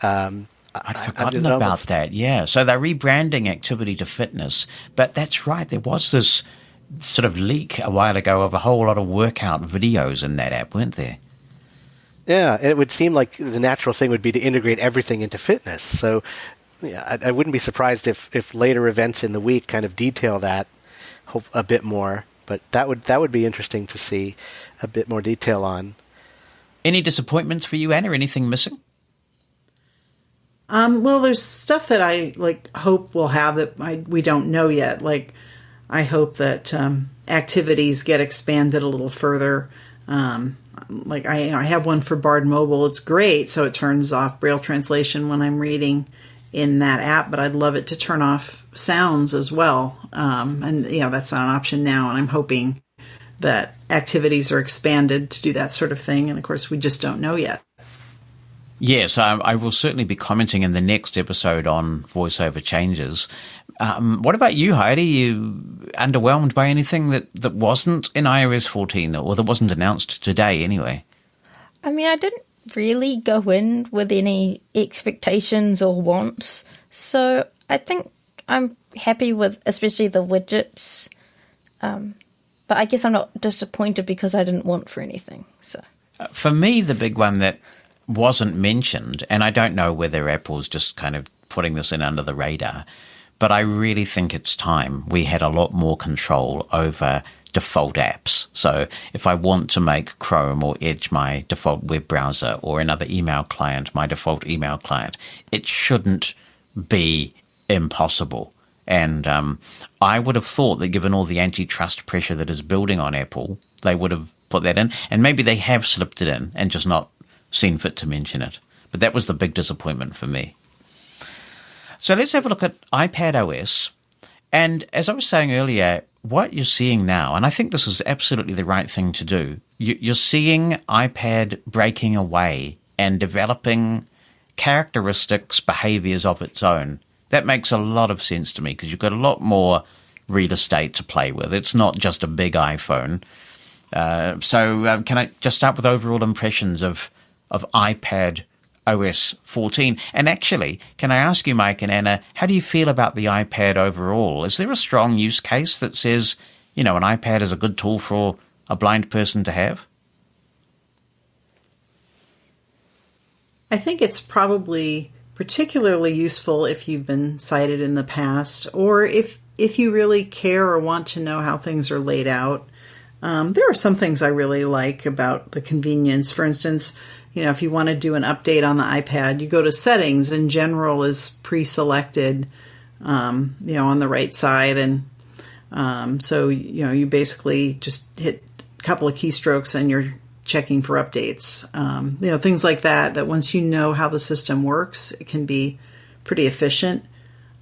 Speaker 1: I'd forgotten about that, yeah. So they're rebranding activity to fitness. But that's right, there was this sort of leak a while ago of a whole lot of workout videos in that app, weren't there?
Speaker 5: Yeah, it would seem like the natural thing would be to integrate everything into fitness. So yeah, I wouldn't be surprised if later events in the week kind of detail that a bit more. But that would be interesting to see a bit more detail on.
Speaker 1: Any disappointments for you, Anna? Anything missing?
Speaker 4: Well, there's stuff that I hope we'll have that we don't know yet. Like, I hope that activities get expanded a little further. Like I have one for Bard Mobile. It's great, so it turns off Braille translation when I'm reading in that app. But I'd love it to turn off sounds as well. And that's not an option now. And I'm hoping that activities are expanded to do that sort of thing. And of course, we just don't know yet.
Speaker 1: Yes, I will certainly be commenting in the next episode on voiceover changes. What about you, Heidi? You underwhelmed by anything that wasn't in iOS 14 or that wasn't announced today anyway?
Speaker 3: I mean, I didn't really go in with any expectations or wants. So I think I'm happy with especially the widgets. But I guess I'm not disappointed because I didn't want for anything. So
Speaker 1: for me, the big one that wasn't mentioned, and I don't know whether Apple's just kind of putting this in under the radar, but I really think it's time we had a lot more control over default apps. So if I want to make Chrome or Edge my default web browser or another email client my default email client, it shouldn't be impossible. And I would have thought that given all the antitrust pressure that is building on Apple, they would have put that in. And maybe they have slipped it in and just not seen fit to mention it. But that was the big disappointment for me. So let's have a look at iPad OS. And as I was saying earlier, what you're seeing now, and I think this is absolutely the right thing to do, you're seeing iPad breaking away and developing characteristics, behaviors of its own. That makes a lot of sense to me because you've got a lot more real estate to play with. It's not just a big iPhone. So can I just start with overall impressions of iPad OS 14? And actually, can I ask you, Mike and Anna, how do you feel about the iPad overall? Is there a strong use case that says, an iPad is a good tool for a blind person to have?
Speaker 4: I think it's probably particularly useful if you've been sighted in the past, or if you really care or want to know how things are laid out. There are some things I really like about the convenience. For instance, if you want to do an update on the iPad, you go to settings and general is pre-selected, on the right side. And so, you basically just hit a couple of keystrokes and you're checking for updates. Things like that once you know how the system works, it can be pretty efficient.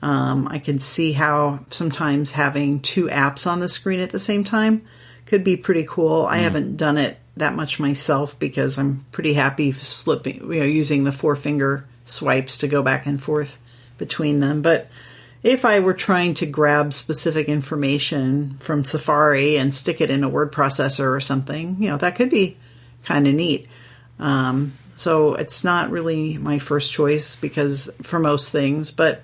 Speaker 4: I can see how sometimes having two apps on the screen at the same time could be pretty cool. I haven't done it that much myself because I'm pretty happy using the 4-finger swipes to go back and forth between them. But if I were trying to grab specific information from Safari and stick it in a word processor or something, that could be kind of neat. So it's not really my first choice because for most things, but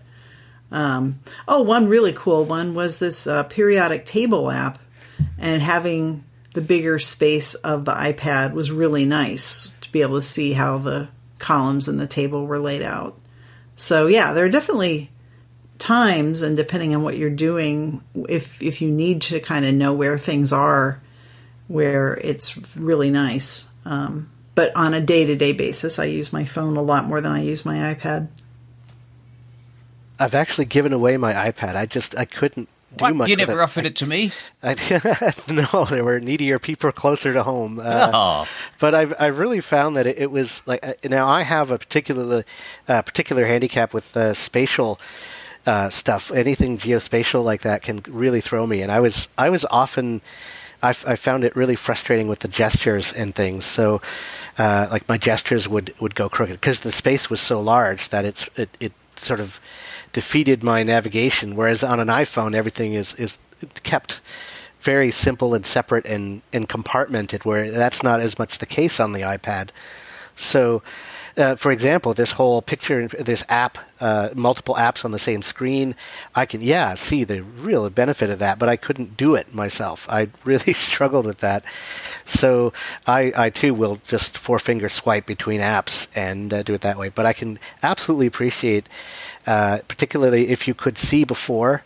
Speaker 4: one really cool one was this periodic table app. And having the bigger space of the iPad was really nice to be able to see how the columns in the table were laid out. So yeah, there are definitely times, and depending on what you're doing, if you need to kind of know where things are, where it's really nice. But on a day-to-day basis, I use my phone a lot more than I use my iPad.
Speaker 5: I've actually given away my iPad. I couldn't do much.
Speaker 1: You never offered it to me?
Speaker 5: No, there were needier people closer to home. But I really found that it was like, now I have a particular handicap with spatial stuff. Anything geospatial like that can really throw me. And I was often, I found it really frustrating with the gestures and things. So like my gestures would go crooked because the space was so large that it sort of defeated my navigation, whereas on an iPhone everything is kept very simple and separate and compartmented, where that's not as much the case on the iPad. So for example, this whole picture, this app, multiple apps on the same screen, I can, see the real benefit of that, but I couldn't do it myself. I really struggled with that. So I too will just four-finger swipe between apps and do it that way. But I can absolutely appreciate, particularly if you could see before,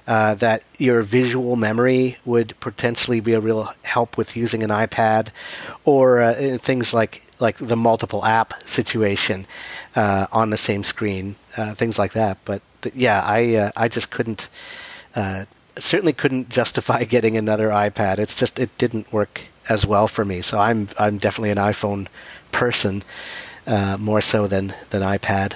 Speaker 5: that your visual memory would potentially be a real help with using an iPad, or things like the multiple app situation on the same screen, things like that. But I just couldn't, certainly couldn't justify getting another iPad. It's just, it didn't work as well for me. So I'm definitely an iPhone person, more so than iPad.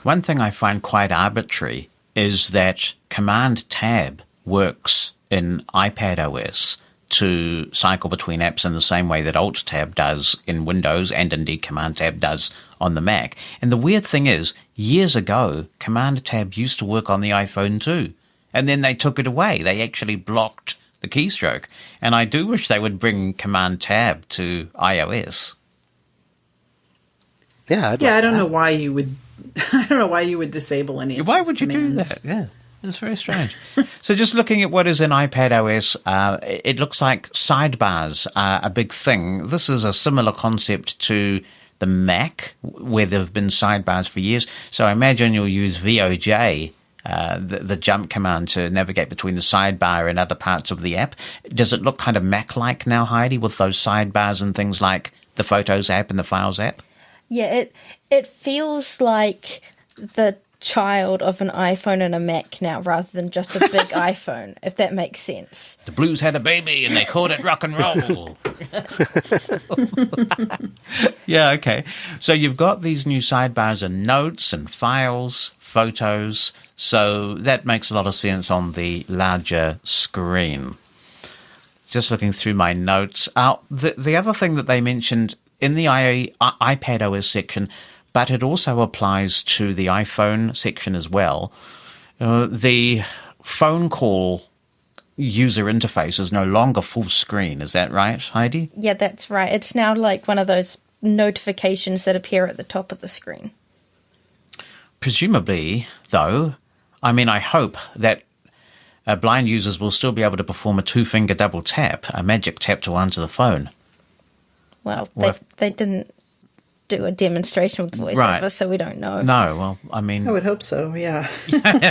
Speaker 1: One thing I find quite arbitrary is that Command Tab works in iPad OS to cycle between apps in the same way that Alt Tab does in Windows, and indeed Command Tab does on the Mac. And the weird thing is, years ago, Command Tab used to work on the iPhone too. And then they took it away. They actually blocked the keystroke. And I do wish they would bring Command Tab to iOS.
Speaker 5: Yeah,
Speaker 4: I don't know why you would. I don't know why you would disable any of
Speaker 1: Why
Speaker 4: these
Speaker 1: would you
Speaker 4: commands.
Speaker 1: do that? Yeah, it's very strange. So just looking at what is in iPad OS, it looks like sidebars are a big thing. This is a similar concept to the Mac, where there have been sidebars for years. So I imagine you'll use VOJ, the jump command, to navigate between the sidebar and other parts of the app. Does it look kind of Mac-like now, Heidi, with those sidebars and things like the Photos app and the Files app?
Speaker 3: Yeah, it feels like the child of an iPhone and a Mac now, rather than just a big iPhone, if that makes sense.
Speaker 1: The Blues had a baby and they called it rock and roll. Yeah, okay. So you've got these new sidebars and Notes and Files, Photos, so that makes a lot of sense on the larger screen. Just looking through my notes. The other thing that they mentioned in the iPad OS section, but it also applies to the iPhone section as well, the phone call user interface is no longer full screen. Is that right, Heidi?
Speaker 3: Yeah, that's right. It's now like one of those notifications that appear at the top of the screen.
Speaker 1: Presumably, though, I mean, I hope that blind users will still be able to perform a two-finger double tap, a magic tap to answer the phone.
Speaker 3: Well, they didn't do a demonstration with voiceover,
Speaker 1: Right.
Speaker 3: so we don't know.
Speaker 1: No, well, I mean...
Speaker 4: I would hope so, yeah.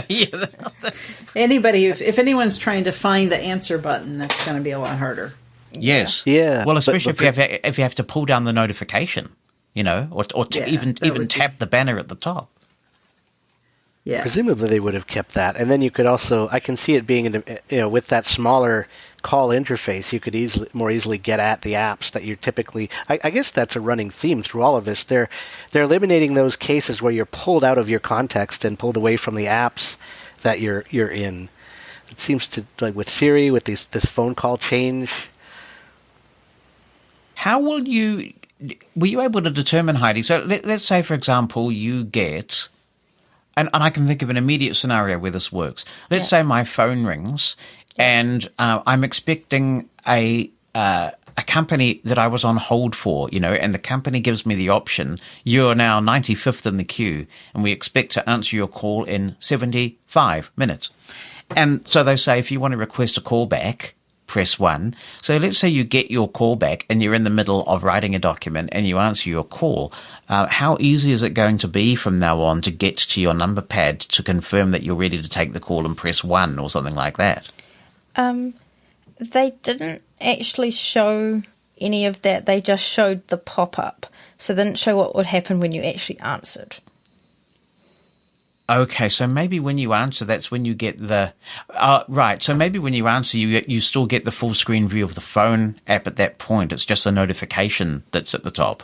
Speaker 1: Yeah.
Speaker 4: Anybody, if anyone's trying to find the answer button, that's going to be a lot harder.
Speaker 1: Yes.
Speaker 5: Yeah.
Speaker 1: Well, especially if you have to pull down the notification, you know, or even tap the banner at the top.
Speaker 4: Yeah.
Speaker 5: Presumably they would have kept that, and then you could also, I can see it being, with that smaller call interface, you could more easily get at the apps that you're typically. I guess that's a running theme through all of this. They're eliminating those cases where you're pulled out of your context and pulled away from the apps that you're in. It seems to, like with Siri, with this phone call change.
Speaker 1: How were you able to determine, Heidi? So let's say, for example, you get. And I can think of an immediate scenario where this works. Let's say my phone rings, and I'm expecting a company that I was on hold for, and the company gives me the option, you're now 95th in the queue, and we expect to answer your call in 75 minutes. And so they say, if you want to request a call back, press 1. So let's say you get your call back and you're in the middle of writing a document and you answer your call. How easy is it going to be from now on to get to your number pad to confirm that you're ready to take the call and press 1 or something like that?
Speaker 3: They didn't actually show any of that. They just showed the pop-up. So they didn't show what would happen when you actually answered.
Speaker 1: Okay, so maybe when you answer, that's when you get the... right, so maybe when you answer, you still get the full screen view of the phone app at that point. It's just a notification that's at the top.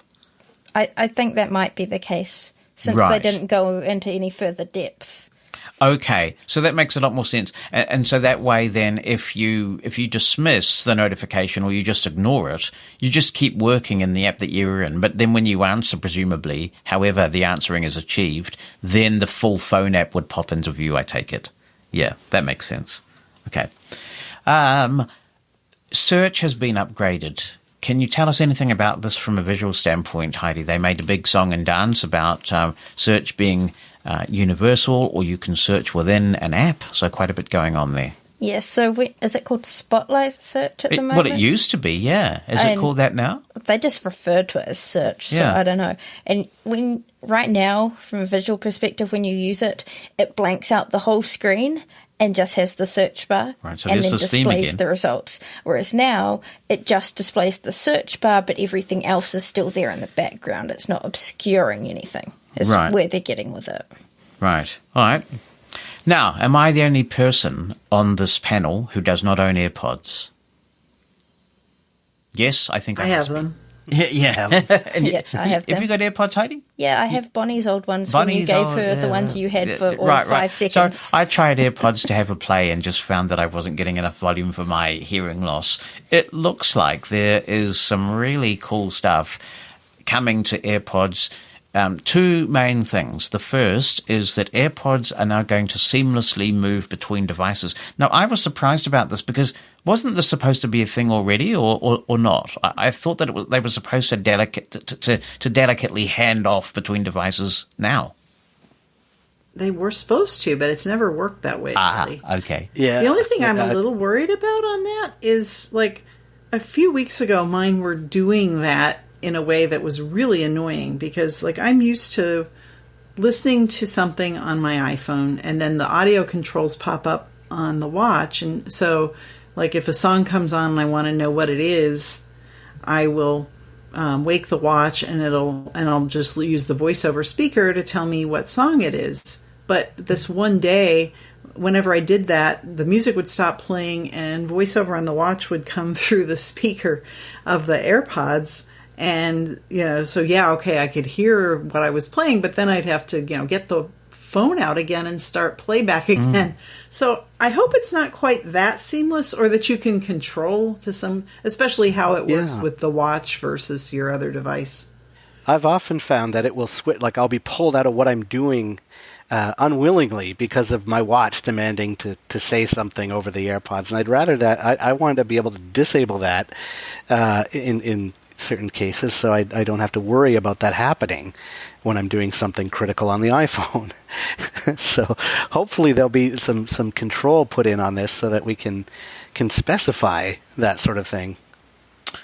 Speaker 3: I think that might be the case, since
Speaker 1: Right.
Speaker 3: they didn't go into any further depth.
Speaker 1: Okay, so that makes a lot more sense. And so that way then, if you dismiss the notification or you just ignore it, you just keep working in the app that you're in. But then when you answer, presumably, however the answering is achieved, then the full phone app would pop into view, I take it. Yeah, that makes sense. Okay. Search has been upgraded Can you tell us anything about this from a visual standpoint, Heidi? They made a big song and dance about search being universal, or you can search within an app, so quite a bit going on there.
Speaker 3: Yes, so is it called Spotlight Search at the moment?
Speaker 1: Well, it used to be, yeah. Is it called that now?
Speaker 3: They just refer to it as search, so I don't know. And right now, from a visual perspective, when you use it, it blanks out the whole screen and just has the search bar,
Speaker 1: right, so
Speaker 3: and then
Speaker 1: this theme
Speaker 3: displays
Speaker 1: again.
Speaker 3: the results. Whereas now, it just displays the search bar, but everything else is still there in the background. It's not obscuring anything, is where they're getting with it.
Speaker 1: Right, all right. Now, am I the only person on this panel who does not own AirPods? Yes, I think I
Speaker 4: have them.
Speaker 1: Yeah.
Speaker 3: Yeah, I have them.
Speaker 1: Have you got AirPods, Heidi?
Speaker 3: Yeah, I have Bonnie's old ones when you gave her the ones you had for all 5 seconds.
Speaker 1: So I tried AirPods to have a play and just found that I wasn't getting enough volume for my hearing loss. It looks like there is some really cool stuff coming to AirPods. 2 main things. The first is that AirPods are now going to seamlessly move between devices. Now, I was surprised about this because wasn't this supposed to be a thing already, or not? I thought that they were supposed to delicately hand off between devices now.
Speaker 4: They were supposed to, but it's never worked that way. Really.
Speaker 1: Okay.
Speaker 5: Yeah.
Speaker 4: The only thing I'm a little worried about on that is, like, a few weeks ago, mine were doing that in a way that was really annoying because, like, I'm used to listening to something on my iPhone and then the audio controls pop up on the watch. And so, like, if a song comes on and I want to know what it is, I will wake the watch and I'll just use the voiceover speaker to tell me what song it is. But this one day, whenever I did that, the music would stop playing and voiceover on the watch would come through the speaker of the AirPods. And, so I could hear what I was playing, but then I'd have to, get the phone out again and start playback again. So I hope it's not quite that seamless, or that you can control to some, especially how it works with the watch versus your other device.
Speaker 5: I've often found that it will switch, like I'll be pulled out of what I'm doing unwillingly because of my watch demanding to say something over the AirPods. And I'd rather that, I want to be able to disable that in certain cases, so I don't have to worry about that happening when I'm doing something critical on the iPhone. So hopefully there'll be some control put in on this so that we can specify that sort of thing.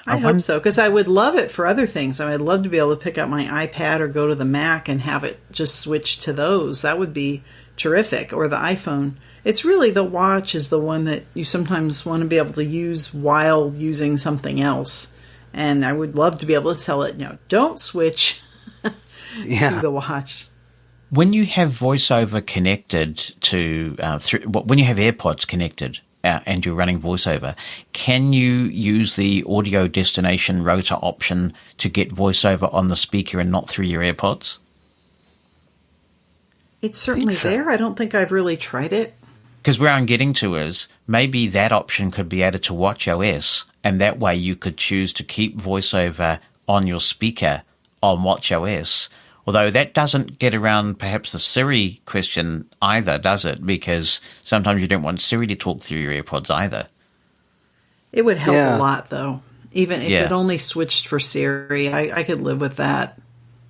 Speaker 4: I hope so, because I would love it for other things. I would love to be able to pick up my iPad or go to the Mac and have it just switch to those. That would be terrific, or the iPhone. It's really the watch is the one that you sometimes want to be able to use while using something else. And I would love to be able to tell it, don't switch to the watch.
Speaker 1: When you have VoiceOver connected to, when you have AirPods connected and you're running VoiceOver, can you use the audio destination rotor option to get VoiceOver on the speaker and not through your AirPods?
Speaker 4: It's certainly there. I don't think I've really tried it.
Speaker 1: Because where I'm getting to is maybe that option could be added to watchOS, and that way you could choose to keep VoiceOver on your speaker on watchOS. Although that doesn't get around perhaps the Siri question either, does it? Because sometimes you don't want Siri to talk through your AirPods either.
Speaker 4: It would help a lot, though. Even if it only switched for Siri, I could live with that.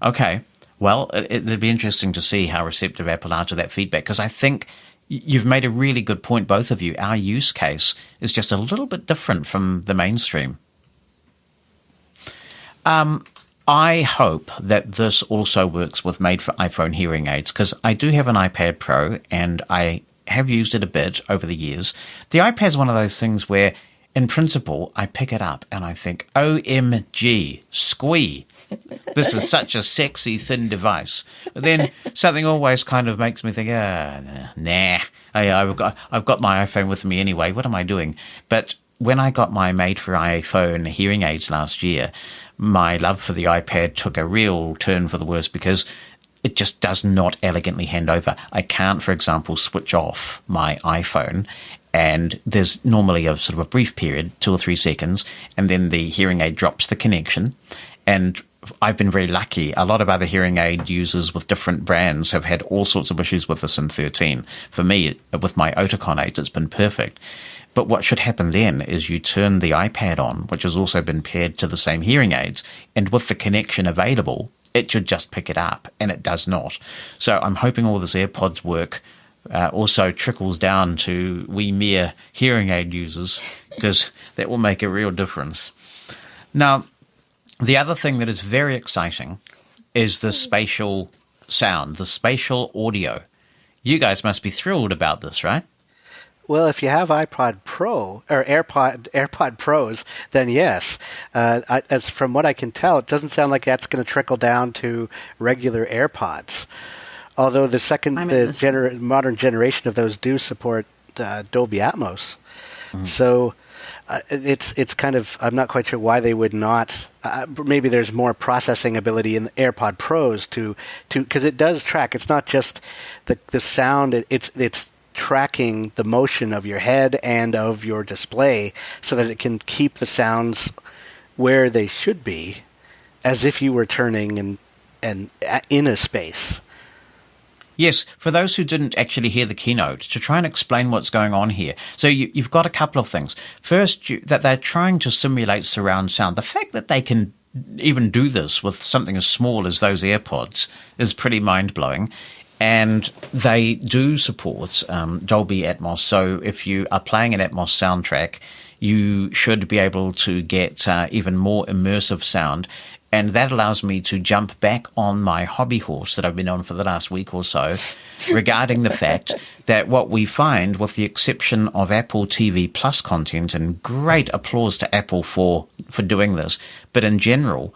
Speaker 1: Okay. Well, it'd be interesting to see how receptive Apple are to that feedback, because I think you've made a really good point, both of you. Our use case is just a little bit different from the mainstream. I hope that this also works with made-for-iPhone hearing aids, because I do have an iPad Pro, and I have used it a bit over the years. The iPad's one of those things where, in principle, I pick it up and I think, OMG, squee. This is such a sexy, thin device. But then something always kind of makes me think, nah. I've got my iPhone with me anyway. What am I doing? But when I got my made-for-iPhone hearing aids last year, my love for the iPad took a real turn for the worse, because it just does not elegantly hand over. I can't, for example, switch off my iPhone, and there's normally a sort of a brief period, 2 or 3 seconds, and then the hearing aid drops the connection. And I've been very lucky. A lot of other hearing aid users with different brands have had all sorts of issues with this in 13. For me, with my Oticon aids, it's been perfect. But what should happen then is you turn the iPad on, which has also been paired to the same hearing aids, and with the connection available, it should just pick it up, and it does not. So I'm hoping all this AirPods work also trickles down to we mere hearing aid users, because that will make a real difference. Now, the other thing that is very exciting is the spatial sound, the spatial audio. You guys must be thrilled about this, right?
Speaker 5: Well, if you have iPod Pro or AirPod Pros, then yes. As from what I can tell, it doesn't sound like that's going to trickle down to regular AirPods. Although the modern generation of those do support Dolby Atmos, so it's kind of, I'm not quite sure why they would not. Maybe there's more processing ability in the AirPod Pros to because it does track. It's not just the sound. It's tracking the motion of your head and of your display so that it can keep the sounds where they should be, as if you were turning and in a space.
Speaker 1: Yes, for those who didn't actually hear the keynote, to try and explain what's going on here. So you've got a couple of things. First, that they're trying to simulate surround sound. The fact that they can even do this with something as small as those AirPods is pretty mind-blowing. And they do support Dolby Atmos. So if you are playing an Atmos soundtrack, you should be able to get even more immersive sound. And that allows me to jump back on my hobby horse that I've been on for the last week or so regarding the fact that what we find, with the exception of Apple TV Plus content, and great applause to Apple for doing this, but in general,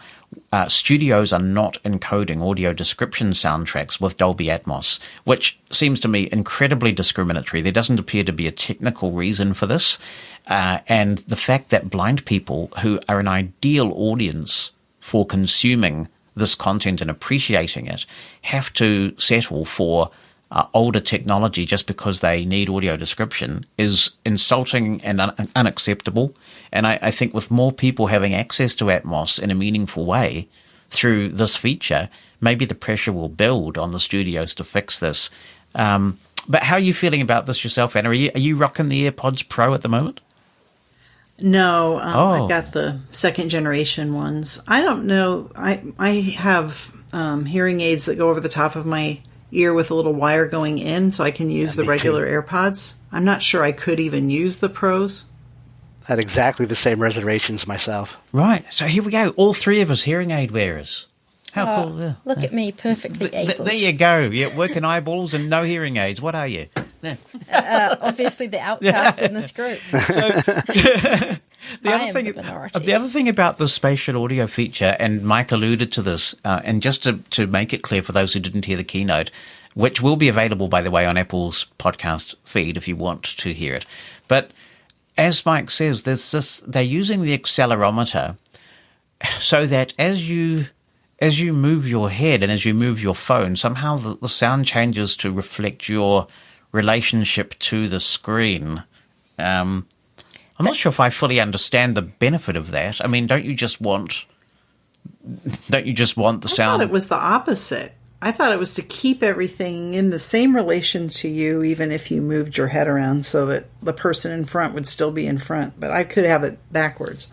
Speaker 1: studios are not encoding audio description soundtracks with Dolby Atmos, which seems to me incredibly discriminatory. There doesn't appear to be a technical reason for this. And the fact that blind people, who are an ideal audience for consuming this content and appreciating it, have to settle for older technology just because they need audio description is insulting and unacceptable. And I think with more people having access to Atmos in a meaningful way through this feature, maybe the pressure will build on the studios to fix this. But how are you feeling about this yourself, Anna? Are you rocking the AirPods Pro at the moment?
Speaker 4: No, I've got the second generation ones. I don't know. I have hearing aids that go over the top of my ear with a little wire going in, so I can use the regular AirPods. I'm not sure I could even use the Pros.
Speaker 5: I had exactly the same reservations myself.
Speaker 1: Right. So here we go. All three of us hearing aid wearers. How cool. Yeah.
Speaker 3: Look at me, perfectly able.
Speaker 1: There you go. Yeah, working eyeballs and no hearing aids. What are you?
Speaker 3: Obviously the outcast in this group.
Speaker 1: The other thing about the spatial audio feature, and Mike alluded to this, and just to make it clear for those who didn't hear the keynote, which will be available, by the way, on Apple's podcast feed if you want to hear it. But as Mike says, they're using the accelerometer so that as you move your head and as you move your phone, somehow the sound changes to reflect your relationship to the screen. I'm not sure if I fully understand the benefit of that. I mean, don't you just want the sound?
Speaker 4: I thought it was the opposite. I thought it was to keep everything in the same relation to you, even if you moved your head around so that the person in front would still be in front. But I could have it backwards.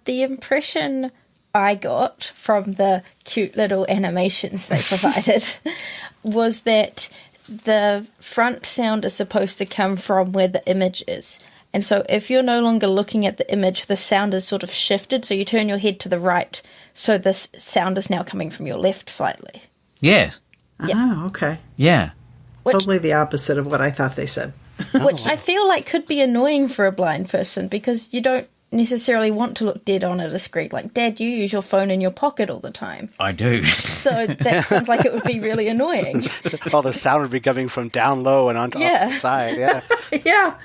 Speaker 3: The impression I got from the cute little animations they provided was that the front sound is supposed to come from where the image is. And so if you're no longer looking at the image, the sound is sort of shifted. So you turn your head to the right. So this sound is now coming from your left slightly.
Speaker 1: Yeah.
Speaker 4: Oh, okay.
Speaker 1: Yeah.
Speaker 4: Totally the opposite of what I thought they said.
Speaker 3: Which I feel like could be annoying for a blind person because you don't necessarily want to look dead on at a screen. Like, Dad, you use your phone in your pocket all the time.
Speaker 1: I do.
Speaker 3: So that sounds like it would be really annoying.
Speaker 5: All the sound would be coming from down low and on the side. Yeah.
Speaker 4: Yeah.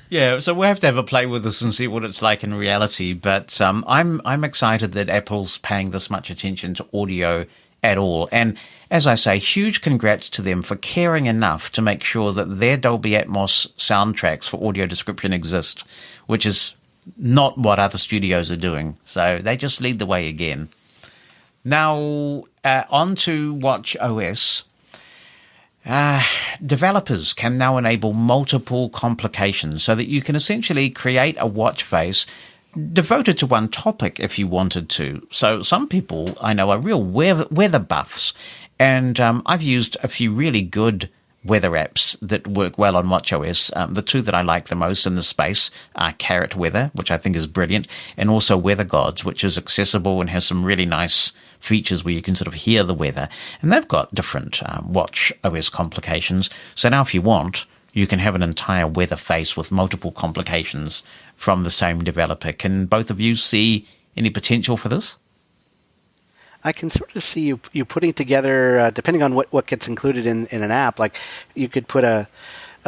Speaker 1: Yeah, so we'll have to have a play with this and see what it's like in reality. But I'm excited that Apple's paying this much attention to audio at all. And as I say, huge congrats to them for caring enough to make sure that their Dolby Atmos soundtracks for audio description exist, which is not what other studios are doing. So they just lead the way again. Now, on to Watch OS. Developers can now enable multiple complications so that you can essentially create a watch face devoted to one topic if you wanted to. So some people I know are real weather buffs, and I've used a few really good weather apps that work well on watchOS. The two that I like the most in this space are Carrot Weather, which I think is brilliant, and also Weather Gods, which is accessible and has some really nice features where you can sort of hear the weather. And they've got different watchOS complications. So now if you want, you can have an entire weather face with multiple complications from the same developer. Can both of you see any potential for this?
Speaker 5: I can sort of see you putting together, depending on what gets included in an app, like you could put a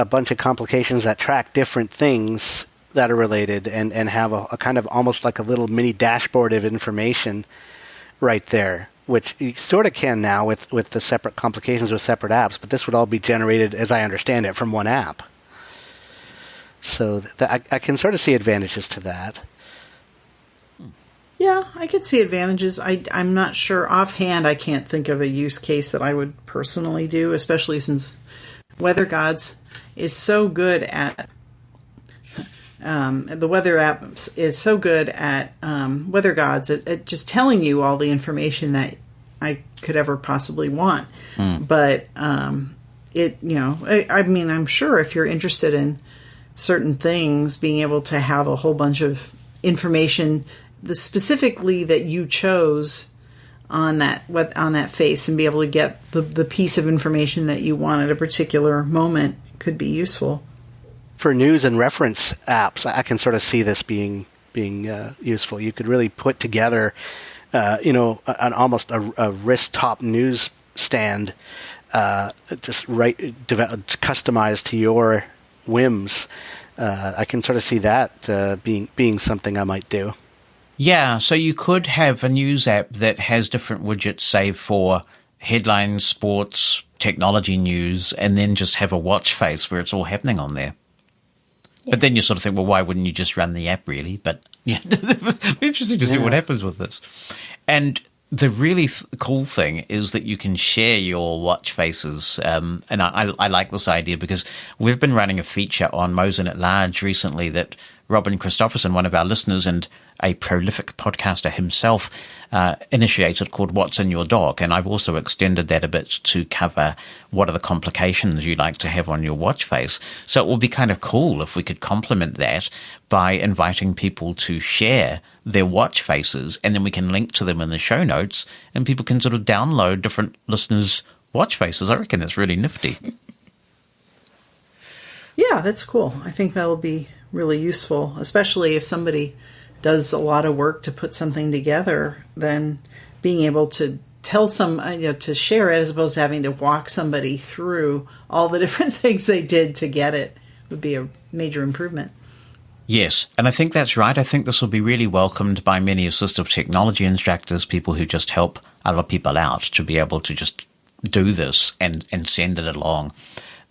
Speaker 5: bunch of complications that track different things that are related and have a kind of almost like a little mini dashboard of information right there, which you sort of can now with the separate complications with separate apps, but this would all be generated, as I understand it, from one app. So I can sort of see advantages to that.
Speaker 4: Yeah, I could see advantages. I'm not sure offhand. I can't think of a use case that I would personally do, especially since Weather Gods is so good at the weather app is so good at Weather Gods at just telling you all the information that I could ever possibly want. But it, I mean, I'm sure if you're interested in certain things, being able to have a whole bunch of information specifically that you chose on that face and be able to get the piece of information that you want at a particular moment could be useful.
Speaker 5: For news and reference apps, I can sort of see this being useful. You could really put together, an almost a wrist top news stand, just customized to your whims. I can sort of see that being something I might do.
Speaker 1: Yeah, so you could have a news app that has different widgets, say, for headlines, sports, technology news, and then just have a watch face where it's all happening on there. Yeah. But then you sort of think, well, why wouldn't you just run the app, really? But yeah, interesting to see what happens with this. And the really cool thing is that you can share your watch faces. And I like this idea because we've been running a feature on Mosen At Large recently that Robin Christopherson, one of our listeners and a prolific podcaster himself, initiated, called What's in Your Dock. And I've also extended that a bit to cover what are the complications you like to have on your watch face. So it would be kind of cool if we could complement that by inviting people to share their watch faces, and then we can link to them in the show notes, and people can sort of download different listeners' watch faces. I reckon that's really nifty.
Speaker 4: Yeah, that's cool. I think that'll be really useful, especially if somebody does a lot of work to put something together, then being able to tell to share it as opposed to having to walk somebody through all the different things they did to get it would be a major improvement.
Speaker 1: Yes, and I think that's right. I think this will be really welcomed by many assistive technology instructors, people who just help other people out, to be able to just do this and send it along.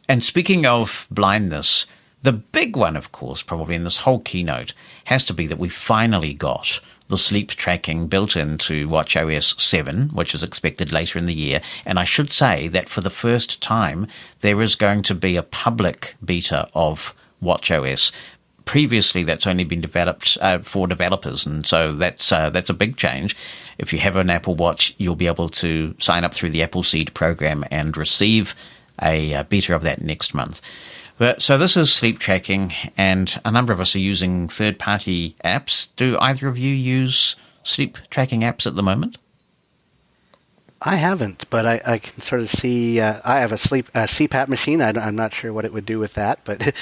Speaker 1: And speaking of blindness, the big one, of course, probably in this whole keynote, has to be that we finally got the sleep tracking built into watchOS 7, which is expected later in the year. And I should say that for the first time, there is going to be a public beta of watchOS. Previously, that's only been developed for developers, and so that's a big change. If you have an Apple Watch, you'll be able to sign up through the Apple Seed program and receive a beta of that next month. So this is sleep tracking, and a number of us are using third-party apps. Do either of you use sleep tracking apps at the moment?
Speaker 5: I haven't, but I can sort of see. I have a CPAP machine. I'm not sure what it would do with that, but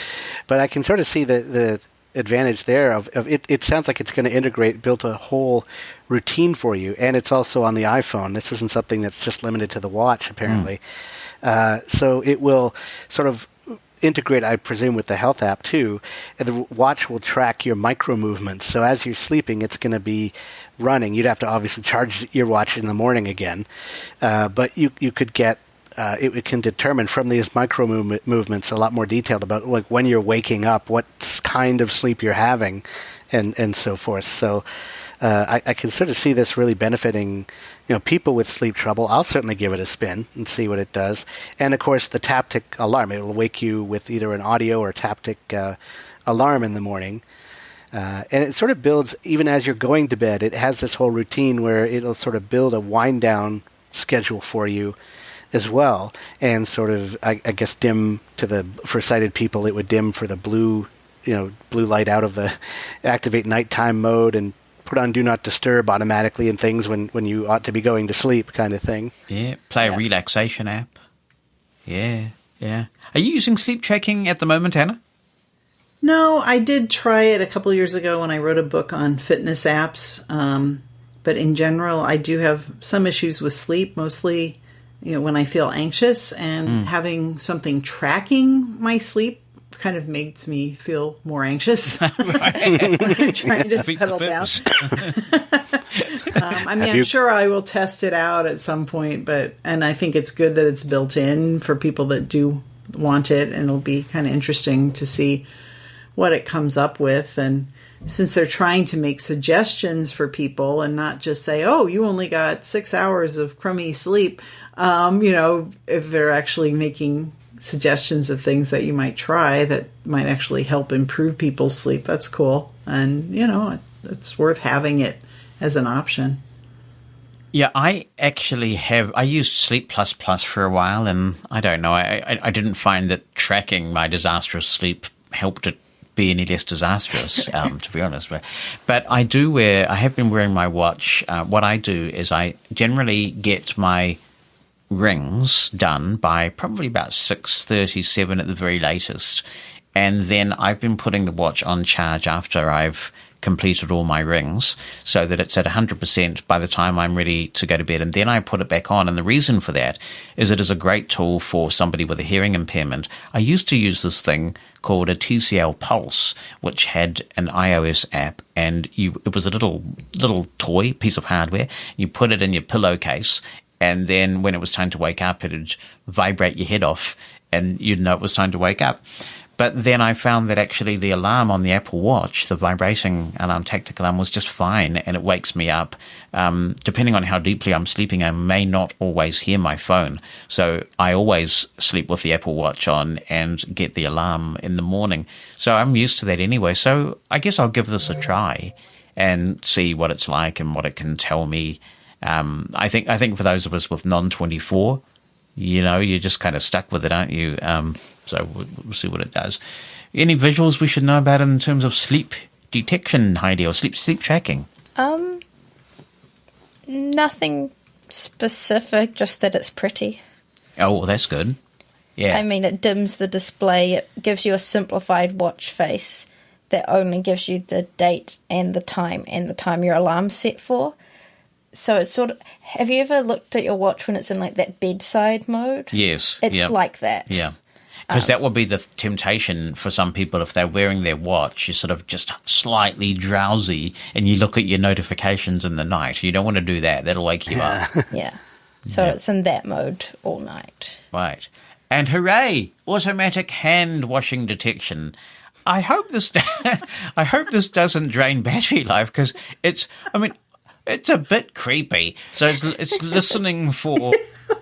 Speaker 5: I can sort of see the advantage there of it. It sounds like it's going to build a whole routine for you, and it's also on the iPhone. This isn't something that's just limited to the watch, apparently. So it will sort of integrate, I presume, with the health app too, and the watch will track your micro movements. So as you're sleeping, it's going to be running. You'd have to obviously charge your watch in the morning again, but you could get it can determine from these micro movements a lot more detailed about like when you're waking up, what kind of sleep you're having, and so forth. So I can sort of see this really benefiting, people with sleep trouble. I'll certainly give it a spin and see what it does. And of course, the taptic alarm, it will wake you with either an audio or taptic alarm in the morning. And it sort of builds, even as you're going to bed, it has this whole routine where it'll sort of build a wind down schedule for you as well, and sort of, I guess, dim for sighted people, it would dim for the blue light out of the activate nighttime mode and put on do not disturb automatically and things when you ought to be going to sleep kind of thing.
Speaker 1: Yeah, play a relaxation app. Yeah. Are you using sleep tracking at the moment, Anna?
Speaker 4: No, I did try it a couple of years ago when I wrote a book on fitness apps. But in general, I do have some issues with sleep, mostly when I feel anxious, and having something tracking my sleep kind of makes me feel more anxious. Trying to settle down. I'm sure I will test it out at some point, and I think it's good that it's built in for people that do want it, and it'll be kind of interesting to see what it comes up with. And since they're trying to make suggestions for people and not just say, oh, you only got 6 hours of crummy sleep, if they're actually making suggestions of things that you might try that might actually help improve people's sleep, that's cool. And, it's worth having it as an option.
Speaker 1: Yeah, I actually I used Sleep Plus Plus for a while, and I don't know, I didn't find that tracking my disastrous sleep helped it be any less disastrous, to be honest. But I have been wearing my watch. What I do is I generally get my rings done by probably about 6:37 at the very latest. And then I've been putting the watch on charge after I've completed all my rings so that it's at 100% by the time I'm ready to go to bed. And then I put it back on. And the reason for that is it is a great tool for somebody with a hearing impairment. I used to use this thing called a TCL Pulse, which had an iOS app, and it was a little toy, piece of hardware. You put it in your pillowcase, and then when it was time to wake up, it'd vibrate your head off, and you'd know it was time to wake up. But then I found that actually the alarm on the Apple Watch, the vibrating alarm, tactic alarm, was just fine, and it wakes me up. Depending on how deeply I'm sleeping, I may not always hear my phone. So I always sleep with the Apple Watch on and get the alarm in the morning. So I'm used to that anyway. So I guess I'll give this a try and see what it's like and what it can tell me. I think for those of us with non-24, you're just kind of stuck with it, aren't you? So we'll see what it does. Any visuals we should know about in terms of sleep detection, Heidi, or sleep tracking?
Speaker 3: Nothing specific, just that it's pretty.
Speaker 1: Oh, well, that's good. Yeah.
Speaker 3: I mean, it dims the display. It gives you a simplified watch face that only gives you the date and the time your alarm's set for. So it's sort of, have you ever looked at your watch when it's in like that bedside mode?
Speaker 1: Yes.
Speaker 3: It's like that.
Speaker 1: Yeah. Because that would be the temptation for some people if they're wearing their watch. You're sort of just slightly drowsy and you look at your notifications in the night. You don't want to do that. That'll wake you up.
Speaker 3: Yeah. So it's in that mode all night.
Speaker 1: Right. And hooray, automatic hand washing detection. I hope this doesn't drain battery life because it's a bit creepy. So it's listening for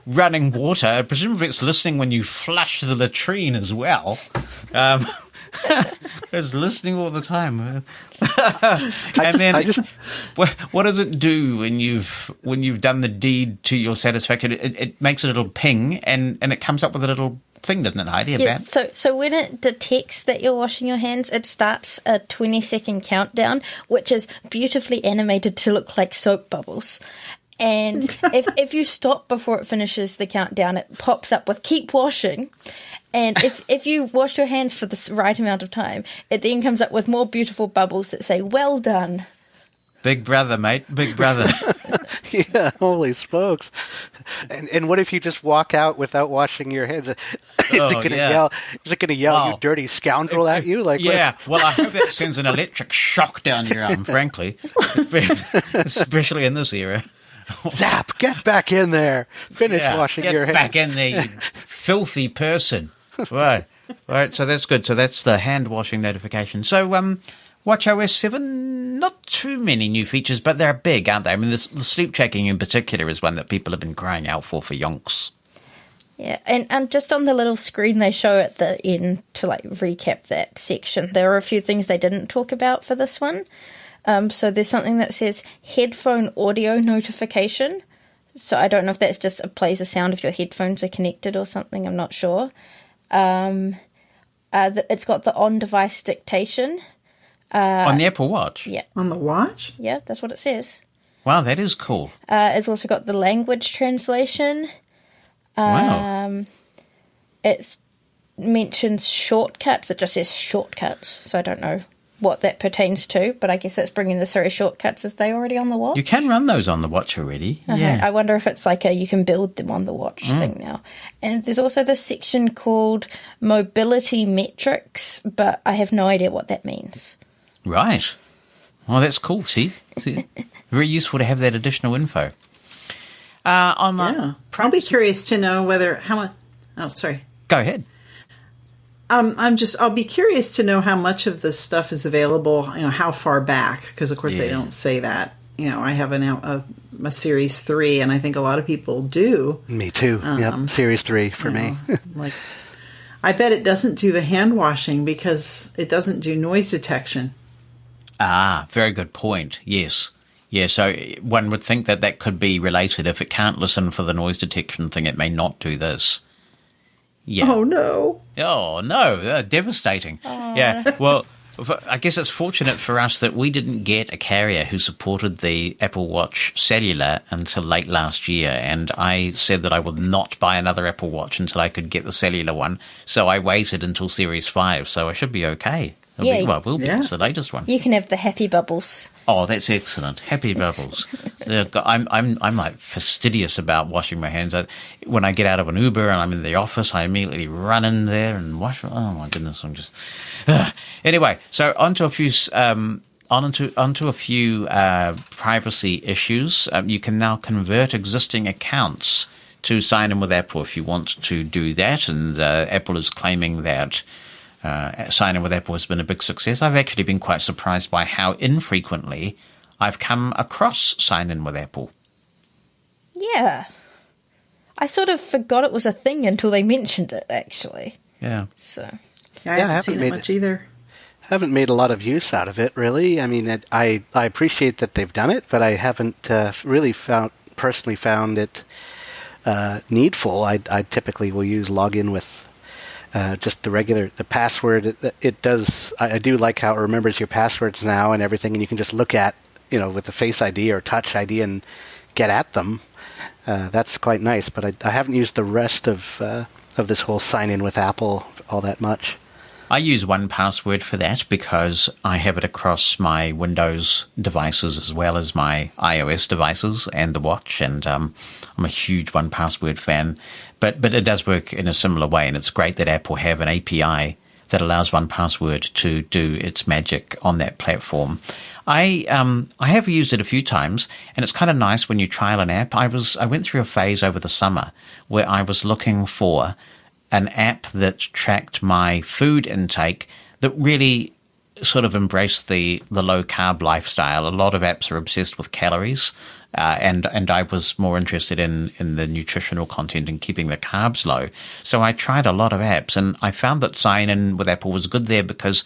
Speaker 1: running water. Presumably it's listening when you flush the latrine as well. It's listening all the time. And then what does it do when you've done the deed to your satisfaction? It makes a little ping and it comes up with a little thing, doesn't it, Heidi?
Speaker 3: Yes, so when it detects that you're washing your hands, it starts a 20-second countdown, which is beautifully animated to look like soap bubbles. And if you stop before it finishes the countdown, it pops up with keep washing. And if you wash your hands for the right amount of time, it then comes up with more beautiful bubbles that say, well done.
Speaker 1: Big brother, mate. Big brother.
Speaker 5: Yeah, holy smokes. And what if you just walk out without washing your hands? Is it going to yell, you dirty scoundrel at you?
Speaker 1: Yeah, well, I hope that sends an electric shock down your arm, frankly, especially in this era.
Speaker 5: Zap, get back in there. Finish washing your hands.
Speaker 1: Get back in there, you filthy person. Right, so that's good. So that's the hand washing notification. So WatchOS 7, not too many new features, but they're big, aren't they? I mean, the sleep tracking in particular is one that people have been crying out for yonks.
Speaker 3: Yeah, and just on the little screen they show at the end to like recap that section, there are a few things they didn't talk about for this one. So there's something that says headphone audio notification. So I don't know if that's just plays a sound if your headphones are connected or something. I'm not sure. It's got the on-device dictation.
Speaker 1: On the Apple Watch?
Speaker 3: Yeah.
Speaker 4: On the watch?
Speaker 3: Yeah, that's what it says.
Speaker 1: Wow, that is cool.
Speaker 3: It's also got the language translation.
Speaker 1: Wow.
Speaker 3: It mentions shortcuts. It just says shortcuts. So I don't know what that pertains to, but I guess that's bringing the Siri shortcuts. Is they already on the watch?
Speaker 1: You can run those on the watch already.
Speaker 3: Okay.
Speaker 1: Yeah.
Speaker 3: I wonder if it's like you can build them on the watch thing now. And there's also this section called mobility metrics, but I have no idea what that means.
Speaker 1: Right. Well, that's cool. See? Very useful to have that additional info.
Speaker 4: I'll be curious to know how much. Oh, sorry.
Speaker 1: Go ahead.
Speaker 4: I'll be curious to know how much of this stuff is available, how far back, because of course they don't say that. I have a Series 3, and I think a lot of people do.
Speaker 5: Me too. Series 3 for me.
Speaker 4: Like, I bet it doesn't do the hand washing because it doesn't do noise detection.
Speaker 1: Ah, very good point. Yes. Yeah, so one would think that could be related. If it can't listen for the noise detection thing, it may not do this. Yeah.
Speaker 4: Oh, no.
Speaker 1: Oh, no. Devastating. Yeah, well, I guess it's fortunate for us that we didn't get a carrier who supported the Apple Watch Cellular until late last year, and I said that I would not buy another Apple Watch until I could get the cellular one, so I waited until Series 5, so I should be okay. We'll be. It's the latest one.
Speaker 3: You can have the happy bubbles.
Speaker 1: Oh, that's excellent. Happy bubbles. I'm like fastidious about washing my hands. When I get out of an Uber and I'm in the office, I immediately run in there and wash. Oh my goodness, I'm just. Anyway, so onto a few privacy issues. You can now convert existing accounts to sign in with Apple if you want to do that, and Apple is claiming that. Sign in with Apple has been a big success. I've actually been quite surprised by how infrequently I've come across sign in with Apple.
Speaker 3: Yeah. I sort of forgot it was a thing until they mentioned it, actually.
Speaker 1: Yeah.
Speaker 3: So.
Speaker 4: I haven't seen it much either.
Speaker 5: Haven't made a lot of use out of it, really. I mean, I appreciate that they've done it, but I haven't really personally found it needful. I typically will use login with just the password. It does. I do like how it remembers your passwords now and everything, and you can just look at, with the Face ID or Touch ID and get at them. That's quite nice, but I haven't used the rest of this whole sign in with Apple all that much.
Speaker 1: I use 1Password for that because I have it across my Windows devices as well as my iOS devices and the watch, and I'm a huge 1Password fan. But it does work in a similar way, and it's great that Apple have an API that allows 1Password to do its magic on that platform. I have used it a few times, and it's kind of nice when you trial an app. I went through a phase over the summer where I was looking for an app that tracked my food intake that really sort of embraced the low-carb lifestyle. A lot of apps are obsessed with calories, and I was more interested in the nutritional content and keeping the carbs low. So I tried a lot of apps, and I found that sign-in with Apple was good there because,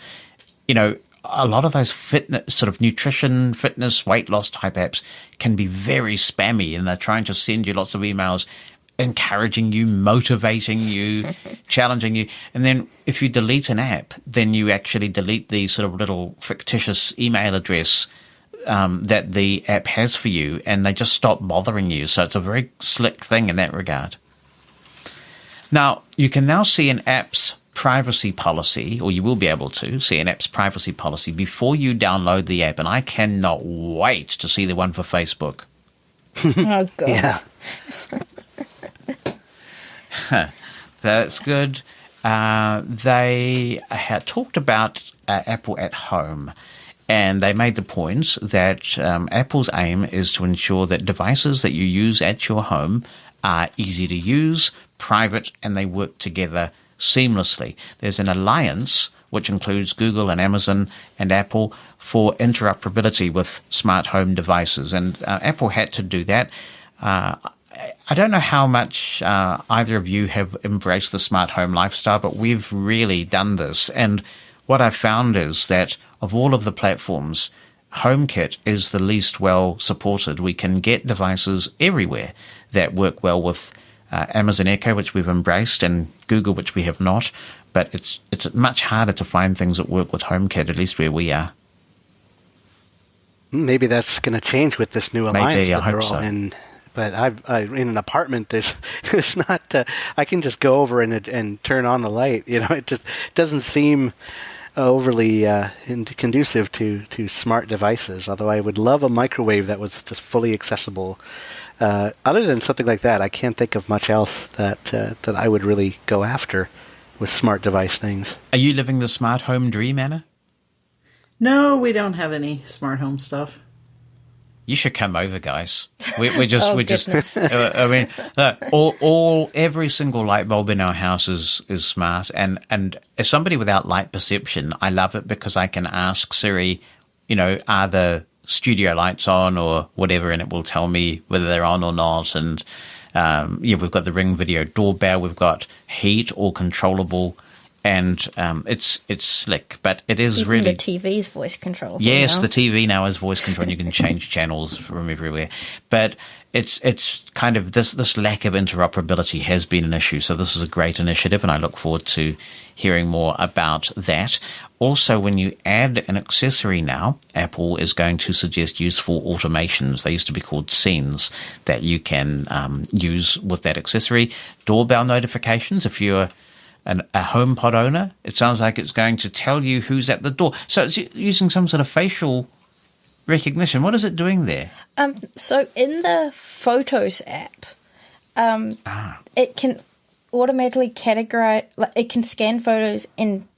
Speaker 1: a lot of those fitness, sort of nutrition, fitness, weight loss type apps can be very spammy, and they're trying to send you lots of emails encouraging you, motivating you, challenging you. And then if you delete an app, then you actually delete the sort of little fictitious email address that the app has for you, and they just stop bothering you. So it's a very slick thing in that regard. Now, you can now see an app's privacy policy, or you will be able to see an app's privacy policy before you download the app, and I cannot wait to see the one for Facebook.
Speaker 3: Oh, God.
Speaker 5: Yeah.
Speaker 1: That's good. They had talked about Apple at Home, and they made the point that Apple's aim is to ensure that devices that you use at your home are easy to use, private, and they work together seamlessly. There's an alliance which includes Google and Amazon and Apple, for interoperability with smart home devices. And Apple had to do that. I don't know how much either of you have embraced the smart home lifestyle, but we've really done this. And what I've found is that of all of the platforms, HomeKit is the least well supported. We can get devices everywhere that work well with Amazon Echo, which we've embraced, and Google, which we have not. But it's much harder to find things that work with HomeKit, at least where we are.
Speaker 5: Maybe that's going to change with this new alliance
Speaker 1: Maybe, I
Speaker 5: that they're
Speaker 1: hope
Speaker 5: all
Speaker 1: so.
Speaker 5: in. But in an apartment, there's not. I can just go over and turn on the light. It just doesn't seem overly conducive to smart devices. Although I would love a microwave that was just fully accessible. Other than something like that, I can't think of much else that I would really go after with smart device things.
Speaker 1: Are you living the smart home dream, Anna?
Speaker 4: No, we don't have any smart home stuff.
Speaker 1: You should come over, guys. We're just,
Speaker 3: goodness.
Speaker 1: I mean, every single light bulb in our house is smart. And as somebody without light perception, I love it because I can ask Siri, are the studio lights on or whatever, and it will tell me whether they're on or not. And we've got the Ring Video Doorbell, we've got heat, all controllable. And it's slick, but it is
Speaker 3: Even
Speaker 1: really...
Speaker 3: the TV's voice control.
Speaker 1: Yes,
Speaker 3: now.
Speaker 1: the TV now is voice control. You can change channels from everywhere. But it's kind of this lack of interoperability has been an issue. So this is a great initiative, and I look forward to hearing more about that. Also, when you add an accessory now, Apple is going to suggest useful automations. They used to be called scenes that you can use with that accessory. Doorbell notifications, if you're a HomePod owner, it sounds like it's going to tell you who's at the door. So it's using some sort of facial recognition. What is it doing there?
Speaker 3: So in the Photos app, it can automatically categorize. It can scan photos and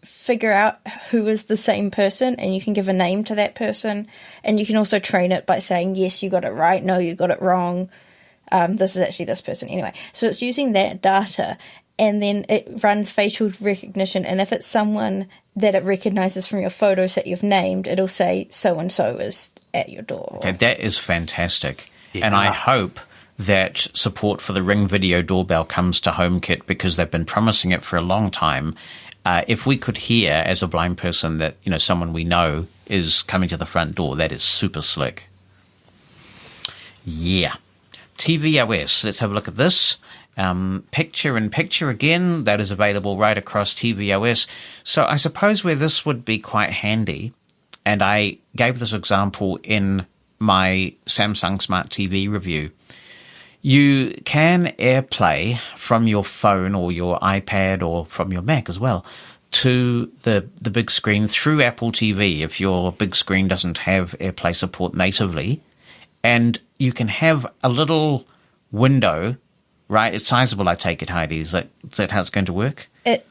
Speaker 3: figure out who is the same person, and you can give a name to that person. And you can also train it by saying, yes, you got it right. No, you got it wrong. This is actually this person. Anyway, so it's using that data. And then it runs facial recognition. And if it's someone that it recognizes from your photos that you've named, it'll say so-and-so is at your door.
Speaker 1: Okay, that is fantastic.
Speaker 5: Yeah.
Speaker 1: And I hope that support for the Ring Video Doorbell comes to HomeKit, because they've been promising it for a long time. If we could hear, as a blind person, that someone we know is coming to the front door, that is super slick. Yeah. tvOS, let's have a look at this. Picture-in-picture again, that is available right across tvOS. So I suppose where this would be quite handy, and I gave this example in my Samsung Smart TV review, you can AirPlay from your phone or your iPad or from your Mac as well to the big screen through Apple TV if your big screen doesn't have AirPlay support natively. And you can have a little window. Right, it's sizable, I take it, Heidi. Is that how it's going to work?
Speaker 3: It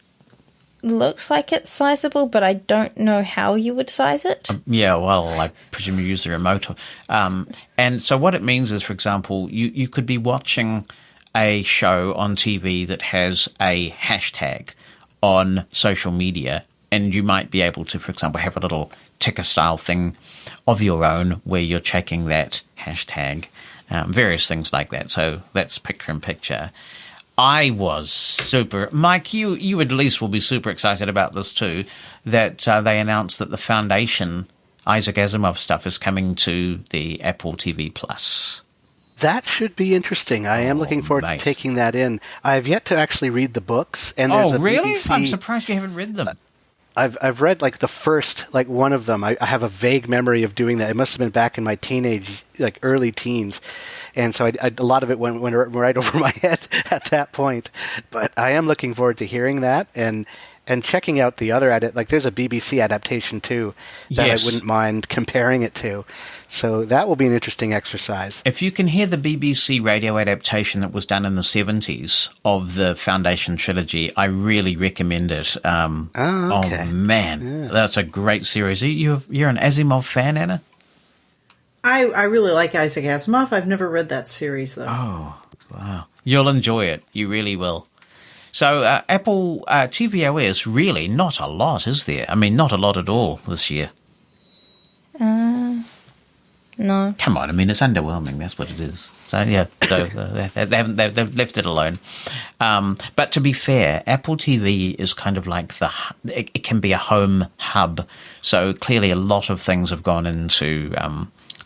Speaker 3: looks like it's sizable, but I don't know how you would size it.
Speaker 1: Yeah, well, I presume you use the remote. And so what it means is, for example, you could be watching a show on TV that has a hashtag on social media, and you might be able to, for example, have a little ticker-style thing of your own where you're checking that hashtag. Various things like that. So that's picture-in-picture. I was super... Mike, you at least will be super excited about this too, that they announced that the Foundation Isaac Asimov stuff is coming to the Apple TV Plus.
Speaker 5: That should be interesting. I am looking forward to taking that in. I've yet to actually read the books. And there's a
Speaker 1: really?
Speaker 5: BBC...
Speaker 1: I'm surprised you haven't read them.
Speaker 5: I've read the first one of them. I have a vague memory of doing that. It must have been back in my early teens, and so a lot of it went right over my head at that point. But I am looking forward to hearing that and checking out the other there's a BBC adaptation too that
Speaker 1: Yes.
Speaker 5: I wouldn't mind comparing it to. So that will be an interesting exercise.
Speaker 1: If you can hear the BBC radio adaptation that was done in the 70s of the Foundation trilogy, I really recommend it.
Speaker 5: Okay.
Speaker 1: Oh, man. That's a great series. You're an Asimov fan, Anna?
Speaker 4: I really like Isaac Asimov. I've never read that series, though.
Speaker 1: Oh, wow. You'll enjoy it. You really will. So Apple tvOS, really not a lot, is there? I mean, not a lot at all this year.
Speaker 3: No.
Speaker 1: Come on, I mean, it's underwhelming. That's what it is. So, yeah, they've left it alone. But to be fair, Apple TV is kind of like it can be a home hub. So clearly a lot of things have gone into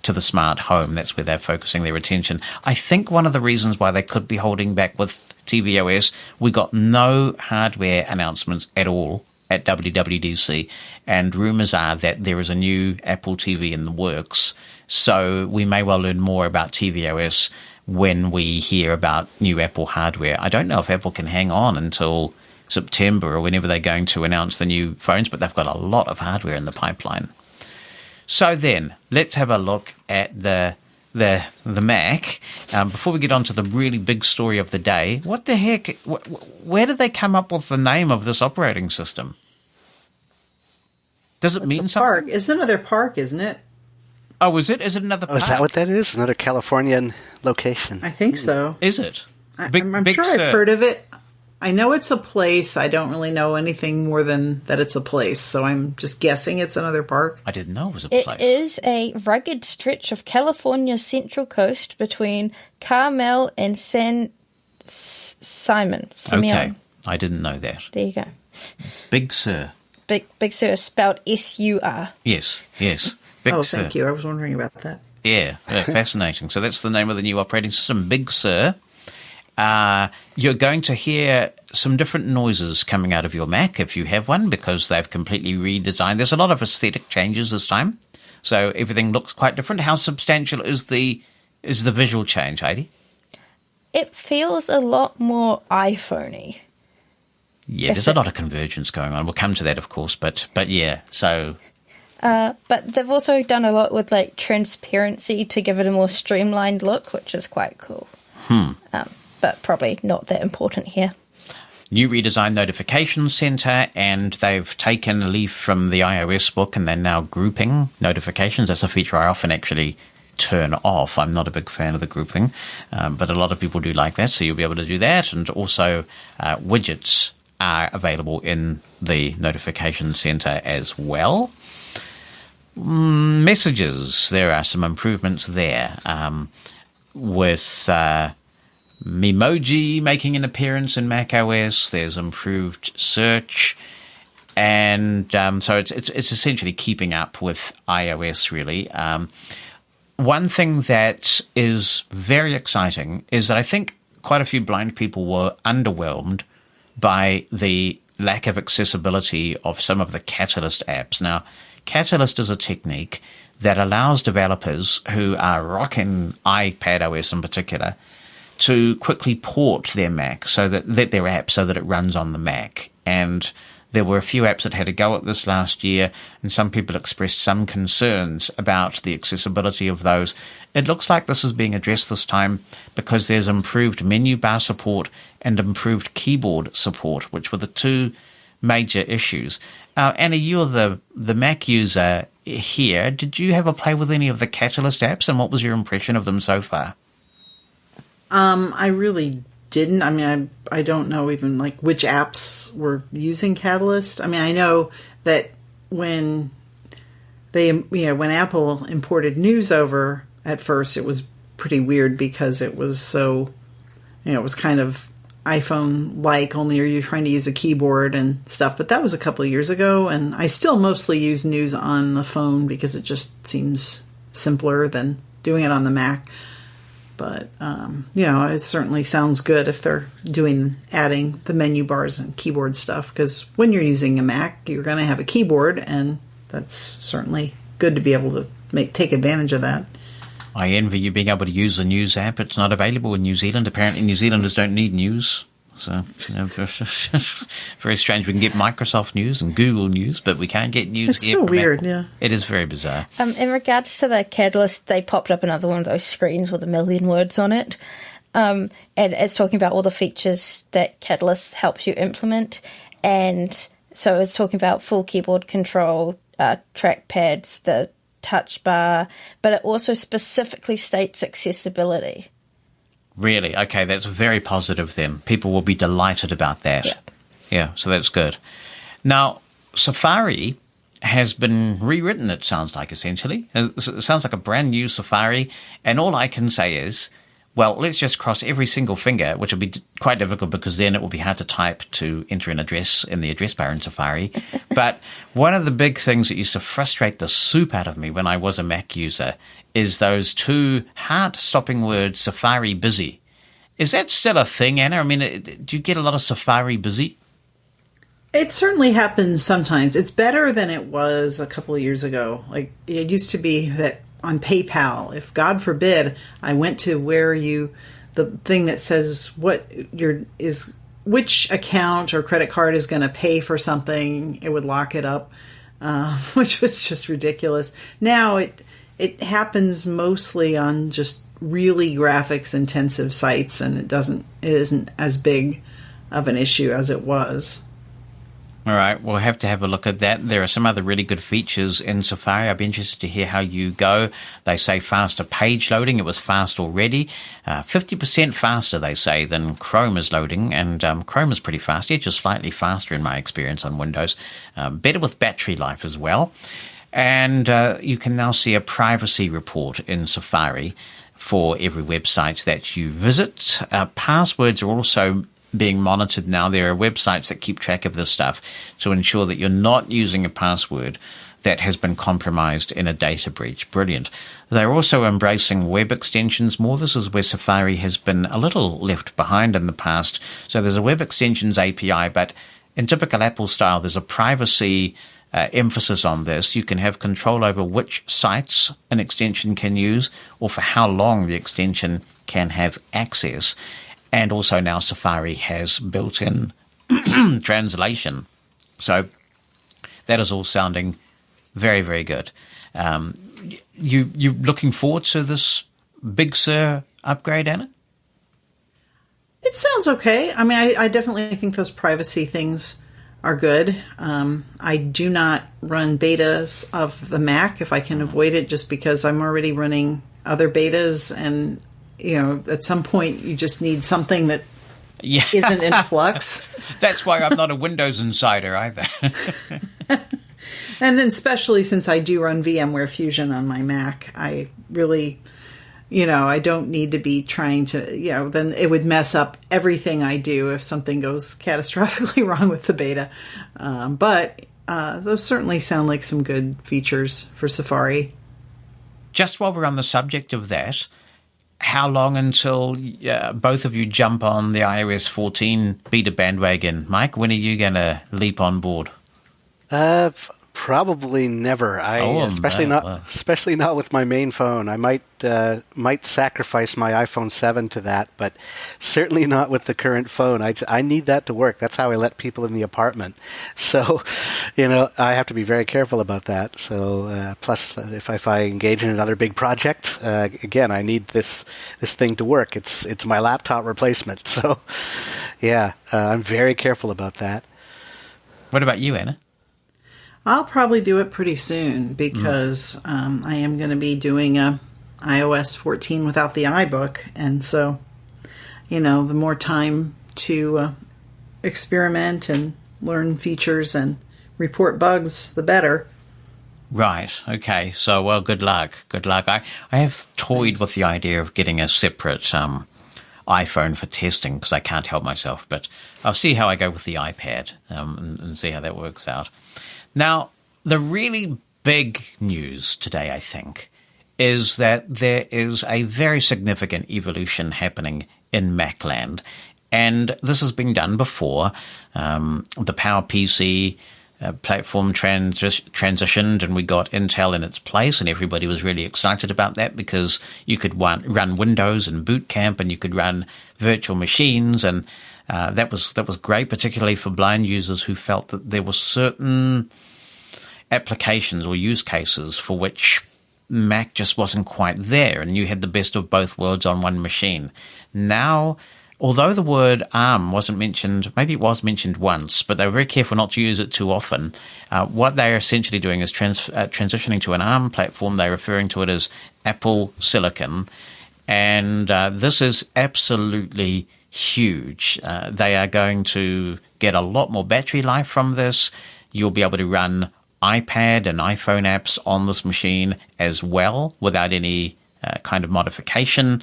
Speaker 1: to the smart home. That's where they're focusing their attention. I think one of the reasons why they could be holding back with tvOS, we got no hardware announcements at all at WWDC, and rumours are that there is a new Apple TV in the works, so we may well learn more about tvOS when we hear about new Apple hardware. I don't know if Apple can hang on until September or whenever they're going to announce the new phones, but they've got a lot of hardware in the pipeline. So then, let's have a look at the Mac. Before we get on to the really big story of the day, what the heck, where did they come up with the name of this operating system? Does it mean something?
Speaker 4: Park. It's another park, isn't it?
Speaker 1: Oh, is it? Is it another park?
Speaker 5: Is that what that is? Another Californian location?
Speaker 4: I think so.
Speaker 1: Is it?
Speaker 4: I'm sure I've heard of it. I know it's a place. I don't really know anything more than that it's a place, so I'm just guessing it's another park.
Speaker 1: I didn't know it was a place.
Speaker 3: It is a rugged stretch of California's central coast between Carmel and San Simeon.
Speaker 1: Okay, I didn't know that.
Speaker 3: There you go.
Speaker 1: Big Sur.
Speaker 3: Big Sur, spelled S-U-R.
Speaker 1: Yes. Big Sur.
Speaker 4: Thank you. I was wondering about that.
Speaker 1: Yeah, fascinating. So that's the name of the new operating system, Big Sur. You're going to hear some different noises coming out of your Mac if you have one, because they've completely redesigned. There's a lot of aesthetic changes this time, so everything looks quite different. How substantial is the visual change, Heidi?
Speaker 3: It feels a lot more iPhone-y.
Speaker 1: Yeah, there's a lot of convergence going on. We'll come to that, of course, but yeah, so...
Speaker 3: But they've also done a lot with like transparency to give it a more streamlined look, which is quite cool. But probably not that important here.
Speaker 1: New redesigned notification center, and they've taken a leaf from the iOS book, and they're now grouping notifications. That's a feature I often actually turn off. I'm not a big fan of the grouping, but a lot of people do like that, so you'll be able to do that. And also widgets are available in the notification center as well. Messages, there are some improvements there with Memoji making an appearance in macOS. There's improved search, and so it's essentially keeping up with iOS, really. One thing that is very exciting is that I think quite a few blind people were underwhelmed by the lack of accessibility of some of the Catalyst apps. Now, Catalyst is a technique that allows developers who are rocking iPadOS in particular to quickly port their Mac their app so that it runs on the Mac. And there were a few apps that had a go at this last year, and some people expressed some concerns about the accessibility of those. It looks like this is being addressed this time because there's improved menu bar support and improved keyboard support, which were the two major issues. Anna, you're the Mac user here. Did you have a play with any of the Catalyst apps, and what was your impression of them so far?
Speaker 4: I really didn't. I mean, I don't know even like which apps were using Catalyst. I mean, I know that when when Apple imported News over at first, it was pretty weird because it was so, it was kind of iPhone-like, only you're trying to use a keyboard and stuff. But that was a couple of years ago, and I still mostly use News on the phone because it just seems simpler than doing it on the Mac. But, it certainly sounds good if they're adding the menu bars and keyboard stuff, because when you're using a Mac, you're going to have a keyboard, and that's certainly good to be able to take advantage of that.
Speaker 1: I envy you being able to use the News app. It's not available in New Zealand. Apparently, New Zealanders don't need news. So, very strange. We can get Microsoft News and Google News, but we can't get news
Speaker 4: it's
Speaker 1: here.
Speaker 4: It's so
Speaker 1: from
Speaker 4: weird,
Speaker 1: Apple.
Speaker 4: yeah.
Speaker 1: It is very bizarre.
Speaker 3: In regards to the Catalyst, they popped up another one of those screens with a million words on it. And it's talking about all the features that Catalyst helps you implement. And so it's talking about full keyboard control, trackpads, the touch bar, but it also specifically states accessibility.
Speaker 1: Really? Okay, that's very positive then. People will be delighted about that.
Speaker 3: Yep.
Speaker 1: Yeah, so that's good. Now, Safari has been rewritten, it sounds like, essentially. It sounds like a brand new Safari, and all I can say is, well, let's just cross every single finger, which will be quite difficult because then it will be hard to type to enter an address in the address bar in Safari. But one of the big things that used to frustrate the soup out of me when I was a Mac user is those two heart-stopping words, Safari busy. Is that still a thing, Anna? I mean, do you get a lot of Safari busy?
Speaker 4: It certainly happens sometimes. It's better than it was a couple of years ago. Like, it used to be that on PayPal, if God forbid I went to where the thing that says which account or credit card is going to pay for something, it would lock it up, which was just ridiculous. Now it happens mostly on just really graphics intensive sites, and it isn't as big of an issue as it was.
Speaker 1: All right, we'll have to have a look at that. There are some other really good features in Safari. I'd be interested to hear how you go. They say faster page loading. It was fast already. 50% faster, they say, than Chrome is loading. And Chrome is pretty fast. Yeah, just slightly faster in my experience on Windows. Better with battery life as well. And you can now see a privacy report in Safari for every website that you visit. Passwords are also being monitored now. There are websites that keep track of this stuff to ensure that you're not using a password that has been compromised in a data breach. Brilliant. They're also embracing web extensions more. This is where Safari has been a little left behind in the past. So there's a web extensions API, but in typical Apple style, there's a privacy emphasis on this. You can have control over which sites an extension can use or for how long the extension can have access. And also now Safari has built-in translation. So that is all sounding very, very good. You looking forward to this Big Sur upgrade, Anna?
Speaker 4: It sounds okay. I mean, I definitely think those privacy things are good. I do not run betas of the Mac if I can avoid it, just because I'm already running other betas, and at some point you just need something that isn't in flux.
Speaker 1: That's why I'm not a Windows insider either.
Speaker 4: And then especially since I do run VMware Fusion on my Mac, I really, I don't need to be trying to, then it would mess up everything I do if something goes catastrophically wrong with the beta. But those certainly sound like some good features for Safari.
Speaker 1: Just while we're on the subject of that, how long until both of you jump on the iOS 14 beta bandwagon? Mike, when are you going to leap on board?
Speaker 5: Probably never. Especially not with my main phone. I might sacrifice my iPhone 7 to that, but certainly not with the current phone. I need that to work. That's how I let people in the apartment. So, I have to be very careful about that. So, plus, if I engage in another big project, again, I need this thing to work. It's my laptop replacement. So, yeah, I'm very careful about that.
Speaker 1: What about you, Anna?
Speaker 4: I'll probably do it pretty soon because I am going to be doing a iOS 14 without the iBook. And so, the more time to experiment and learn features and report bugs, the better.
Speaker 1: Right. Okay. So, well, good luck. Good luck. I have toyed with the idea of getting a separate iPhone for testing because I can't help myself. But I'll see how I go with the iPad and see how that works out. Now, the really big news today, I think, is that there is a very significant evolution happening in Macland. And this has been done before. The PowerPC platform transitioned and we got Intel in its place, and everybody was really excited about that because you could run Windows and Boot Camp and you could run virtual machines, and that was great, particularly for blind users who felt that there were certain applications or use cases for which Mac just wasn't quite there, and you had the best of both worlds on one machine. Now, although the word ARM wasn't mentioned, maybe it was mentioned once, but they were very careful not to use it too often. What they are essentially doing is transitioning to an ARM platform. They're referring to it as Apple Silicon. And this is absolutely huge. They are going to get a lot more battery life from this. You'll be able to run iPad and iPhone apps on this machine as well without any kind of modification.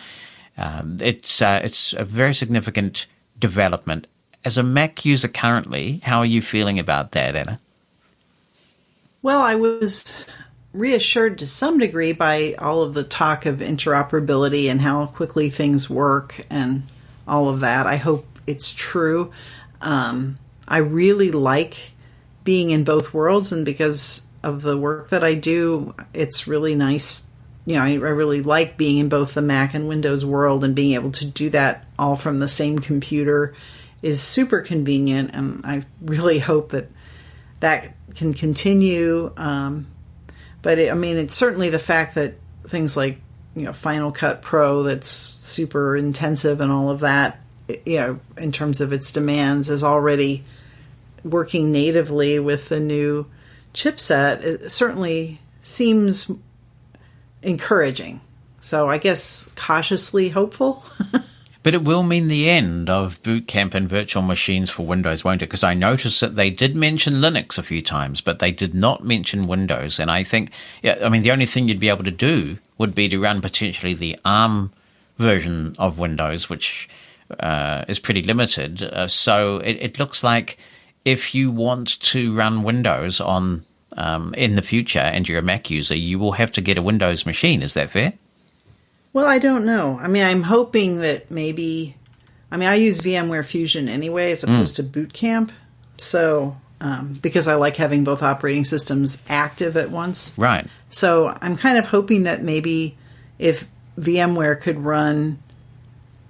Speaker 1: It's a very significant development. As a Mac user currently, how are you feeling about that, Anna?
Speaker 4: Well, I was reassured to some degree by all of the talk of interoperability and how quickly things work and all of that. I hope it's true. I really like being in both worlds, and because of the work that I do, it's really nice. I really like being in both the Mac and Windows world, and being able to do that all from the same computer is super convenient, and I really hope that can continue. But it's certainly the fact that things like Final Cut Pro, that's super intensive and all of that, in terms of its demands, is already working natively with the new chipset. It certainly seems encouraging. So I guess cautiously hopeful.
Speaker 1: But it will mean the end of Boot Camp and virtual machines for Windows, won't it? Because I noticed that they did mention Linux a few times, but they did not mention Windows. And I think, the only thing you'd be able to do would be to run potentially the ARM version of Windows, which is pretty limited. So it looks like if you want to run Windows on in the future and you're a Mac user, you will have to get a Windows machine. Is that fair?
Speaker 4: Well, I don't know. I'm hoping that maybe... I use VMware Fusion anyway as opposed to Boot Camp. So, because I like having both operating systems active at once.
Speaker 1: Right.
Speaker 4: So I'm kind of hoping that maybe if VMware could run,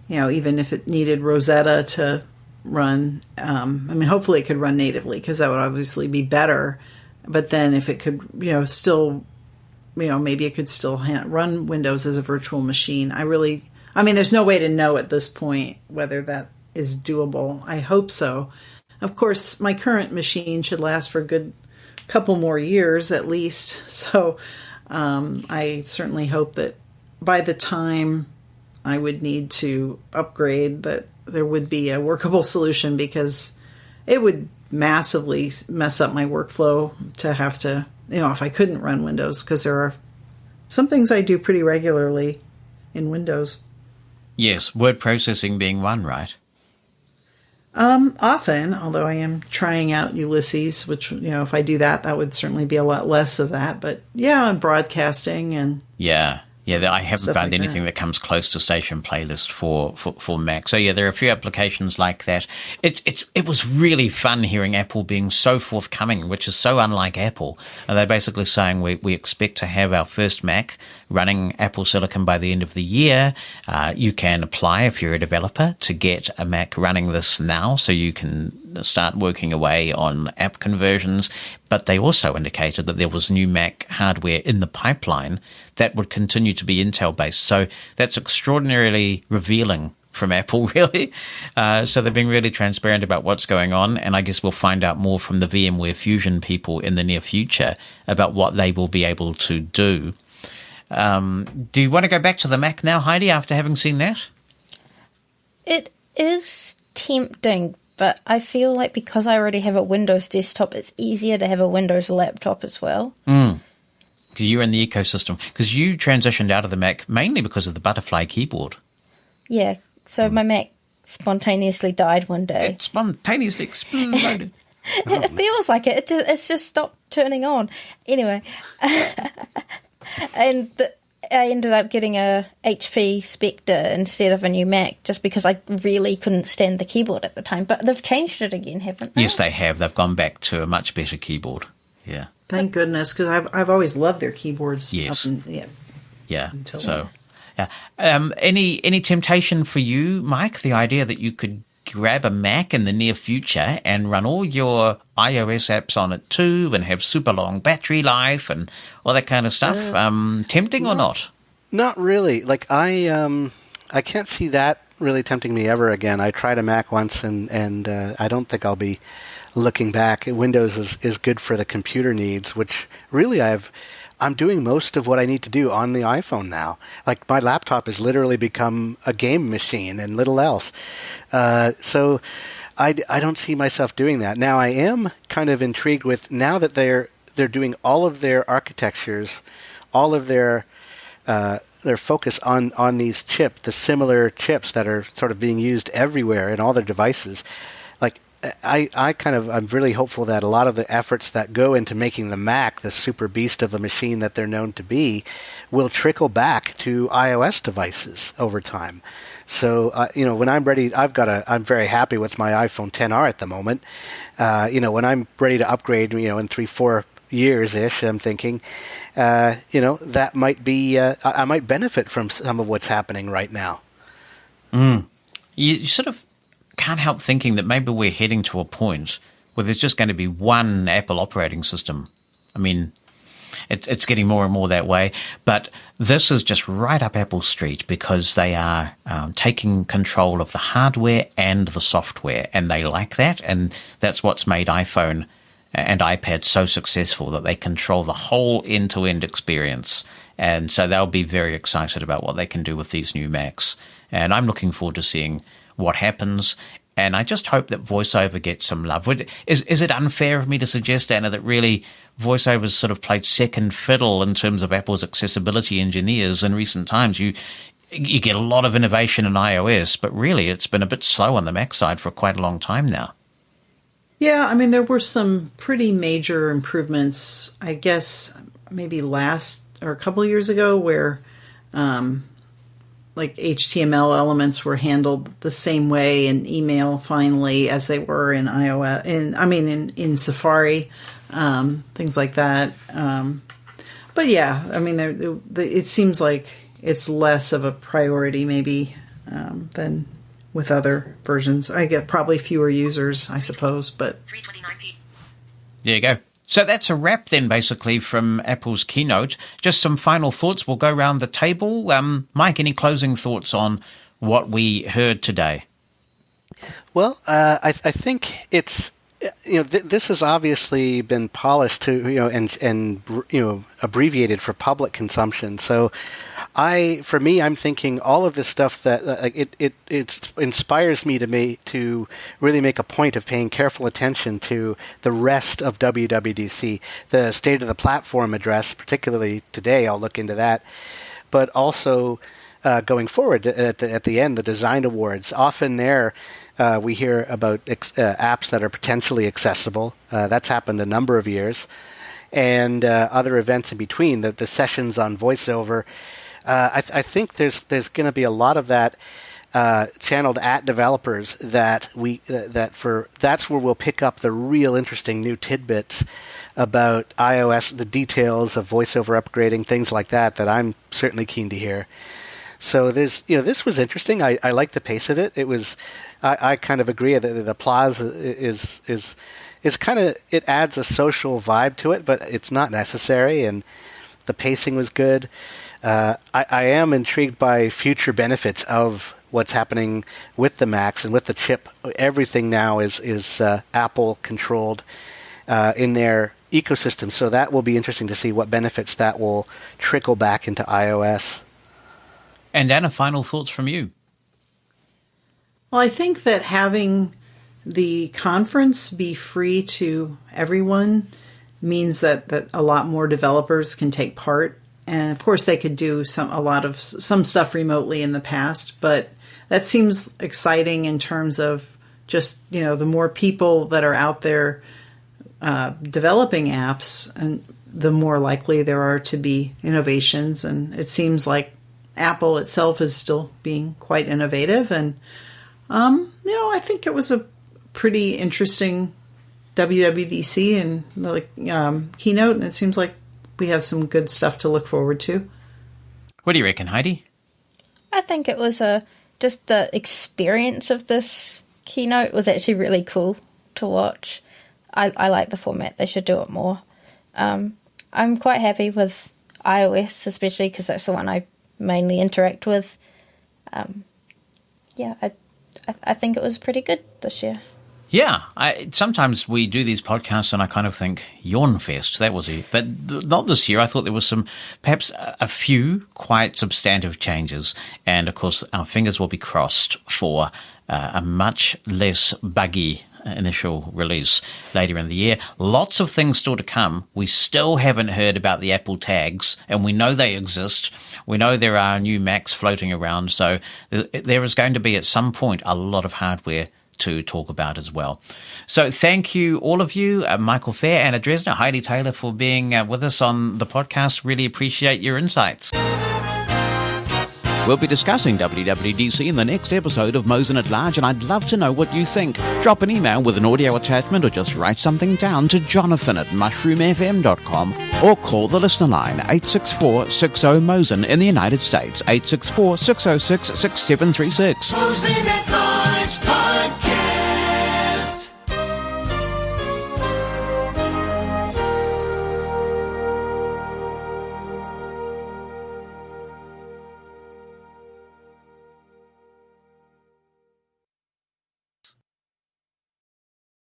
Speaker 4: even if it needed Rosetta to run, hopefully it could run natively, because that would obviously be better. But then if it could, still... maybe it could still run Windows as a virtual machine. There's no way to know at this point whether that is doable. I hope so. Of course, my current machine should last for a good couple more years at least. So I certainly hope that by the time I would need to upgrade, that there would be a workable solution, because it would massively mess up my workflow to have to... if I couldn't run Windows, because there are some things I do pretty regularly in Windows.
Speaker 1: Yes, word processing being one, right?
Speaker 4: Often, although I am trying out Ulysses, which, if I do that, that would certainly be a lot less of that. But yeah, and broadcasting and... Yeah, I haven't found anything that comes close to Station Playlist for Mac. So yeah, there are a few applications like that.
Speaker 1: It was really fun hearing Apple being so forthcoming, which is so unlike Apple. And they're basically saying we expect to have our first Mac running Apple Silicon by the end of the year. You can apply if you're a developer to get a Mac running this now, so you can start working away on app conversions. But they also indicated that there was new Mac hardware in the pipeline that would continue to be Intel-based. So that's extraordinarily revealing from Apple, really. So they're being really transparent about what's going on, and I guess we'll find out more from the VMware Fusion people in the near future about what they will be able to do. Do you want to go back to the Mac now, Heidi, after having seen that?
Speaker 3: It is tempting, but I feel like because I already have a Windows desktop, it's easier to have a Windows laptop as well.
Speaker 1: Because you're in the ecosystem. Because you transitioned out of the Mac mainly because of the butterfly keyboard.
Speaker 3: Yeah, so my Mac spontaneously died one day.
Speaker 1: It spontaneously exploded.
Speaker 3: It feels like it. It's just stopped turning on. Anyway, and I ended up getting a HP Spectre instead of a new Mac, just because I really couldn't stand the keyboard at the time. But they've changed it again, haven't they?
Speaker 1: Yes, they have. They've gone back to a much better keyboard. Yeah.
Speaker 4: Thank goodness, because I've always loved their keyboards.
Speaker 1: Yes.
Speaker 4: Yeah.
Speaker 1: So, yeah. Any temptation for you, Mike? The idea that you could grab a Mac in the near future and run all your iOS apps on it too, and have super long battery life and all that kind of stuff. Tempting or not?
Speaker 5: Not really. Like I can't see that really tempting me ever again. I tried a Mac once, and I don't think I'll be looking back. Windows is good for the computer needs, which really I've I'm doing most of what I need to do on the iPhone now. Like my laptop has literally become a game machine and little else. So I don't see myself doing that. Now I am kind of intrigued with now that they're doing all of their architectures, all of their focus on these the similar chips that are sort of being used everywhere in all their devices. Like I'm really hopeful that a lot of the efforts that go into making the Mac the super beast of a machine that they're known to be will trickle back to iOS devices over time. So, when I'm ready, I'm very happy with my iPhone XR at the moment. When I'm ready to upgrade, in 3-4 years-ish, I'm thinking, that might be, I might benefit from some of what's happening right now.
Speaker 1: You sort of can't help thinking that maybe we're heading to a point where there's just going to be one Apple operating system. I mean, it's getting more and more that way. But this is just right up Apple's street because they are taking control of the hardware and the software, and they like that. And that's what's made iPhone and iPad so successful, that they control the whole end-to-end experience. And so they'll be very excited about what they can do with these new Macs. And I'm looking forward to seeing what happens. And I just hope that VoiceOver gets some love. Is it unfair of me to suggest, Anna, that really VoiceOver's sort of played second fiddle in terms of Apple's accessibility engineers in recent times? You get a lot of innovation in iOS, but really it's been a bit slow on the Mac side for quite a long time now.
Speaker 4: Yeah, I mean, there were some pretty major improvements, I guess, maybe a couple of years ago where like HTML elements were handled the same way in email finally as they were in iOS, in Safari, things like that. But yeah, I mean, it seems like it's less of a priority maybe than with other versions. I get probably fewer users, I suppose, but
Speaker 2: 329p.
Speaker 1: There you go. So that's a wrap then, basically, from Apple's keynote. Just some final thoughts. We'll go around the table. Mike, any closing thoughts on what we heard today?
Speaker 5: Well, I think it's this has obviously been polished to and abbreviated for public consumption. So I'm thinking all of this stuff that it inspires me to really make a point of paying careful attention to the rest of WWDC, the State of the Platform address, particularly today. I'll look into that, but also going forward at the end, the Design Awards. Often there we hear about apps that are potentially accessible. That's happened a number of years, and other events in between. The sessions on VoiceOver. I think there's going to be a lot of that channeled at developers that's where we'll pick up the real interesting new tidbits about iOS, the details of VoiceOver upgrading, things like that I'm certainly keen to hear. So this was interesting. I like the pace of it. It was, I kind of agree that the applause is kind of, it adds a social vibe to it, but it's not necessary. And the pacing was good. I am intrigued by future benefits of what's happening with the Macs and with the chip. Everything now is Apple controlled in their ecosystem. So that will be interesting to see what benefits that will trickle back into iOS.
Speaker 1: And Anna, final thoughts from you?
Speaker 4: Well, I think that having the conference be free to everyone means that a lot more developers can take part. And of course, they could do some stuff remotely in the past, but that seems exciting in terms of just, the more people that are out there developing apps, and the more likely there are to be innovations. And it seems like Apple itself is still being quite innovative. And, I think it was a pretty interesting WWDC and keynote, and it seems like we have some good stuff to look forward to.
Speaker 1: What do you reckon, Heidi?
Speaker 3: I think it was just the experience of this keynote was actually really cool to watch. I like the format. They should do it more. I'm quite happy with iOS, especially because that's the one I mainly interact with. I think it was pretty good this year.
Speaker 1: Yeah, sometimes we do these podcasts and I kind of think, yawn fest, that was it. But not this year. I thought there was perhaps a few quite substantive changes. And of course, our fingers will be crossed for a much less buggy initial release later in the year. Lots of things still to come. We still haven't heard about the Apple tags, and we know they exist. We know there are new Macs floating around. So there is going to be at some point a lot of hardware to talk about as well. So thank you, all of you, Michael Feir, Anna Dresner, Heidi Taylor, for being with us on the podcast. Really appreciate your insights. We'll be discussing WWDC in the next episode of Mosen At Large, and I'd love to know what you think. Drop an email with an audio attachment or just write something down to jonathan@mushroomfm.com or call the listener line 864-60-MOSEN in the United States, 864-606-6736.
Speaker 2: Mosen At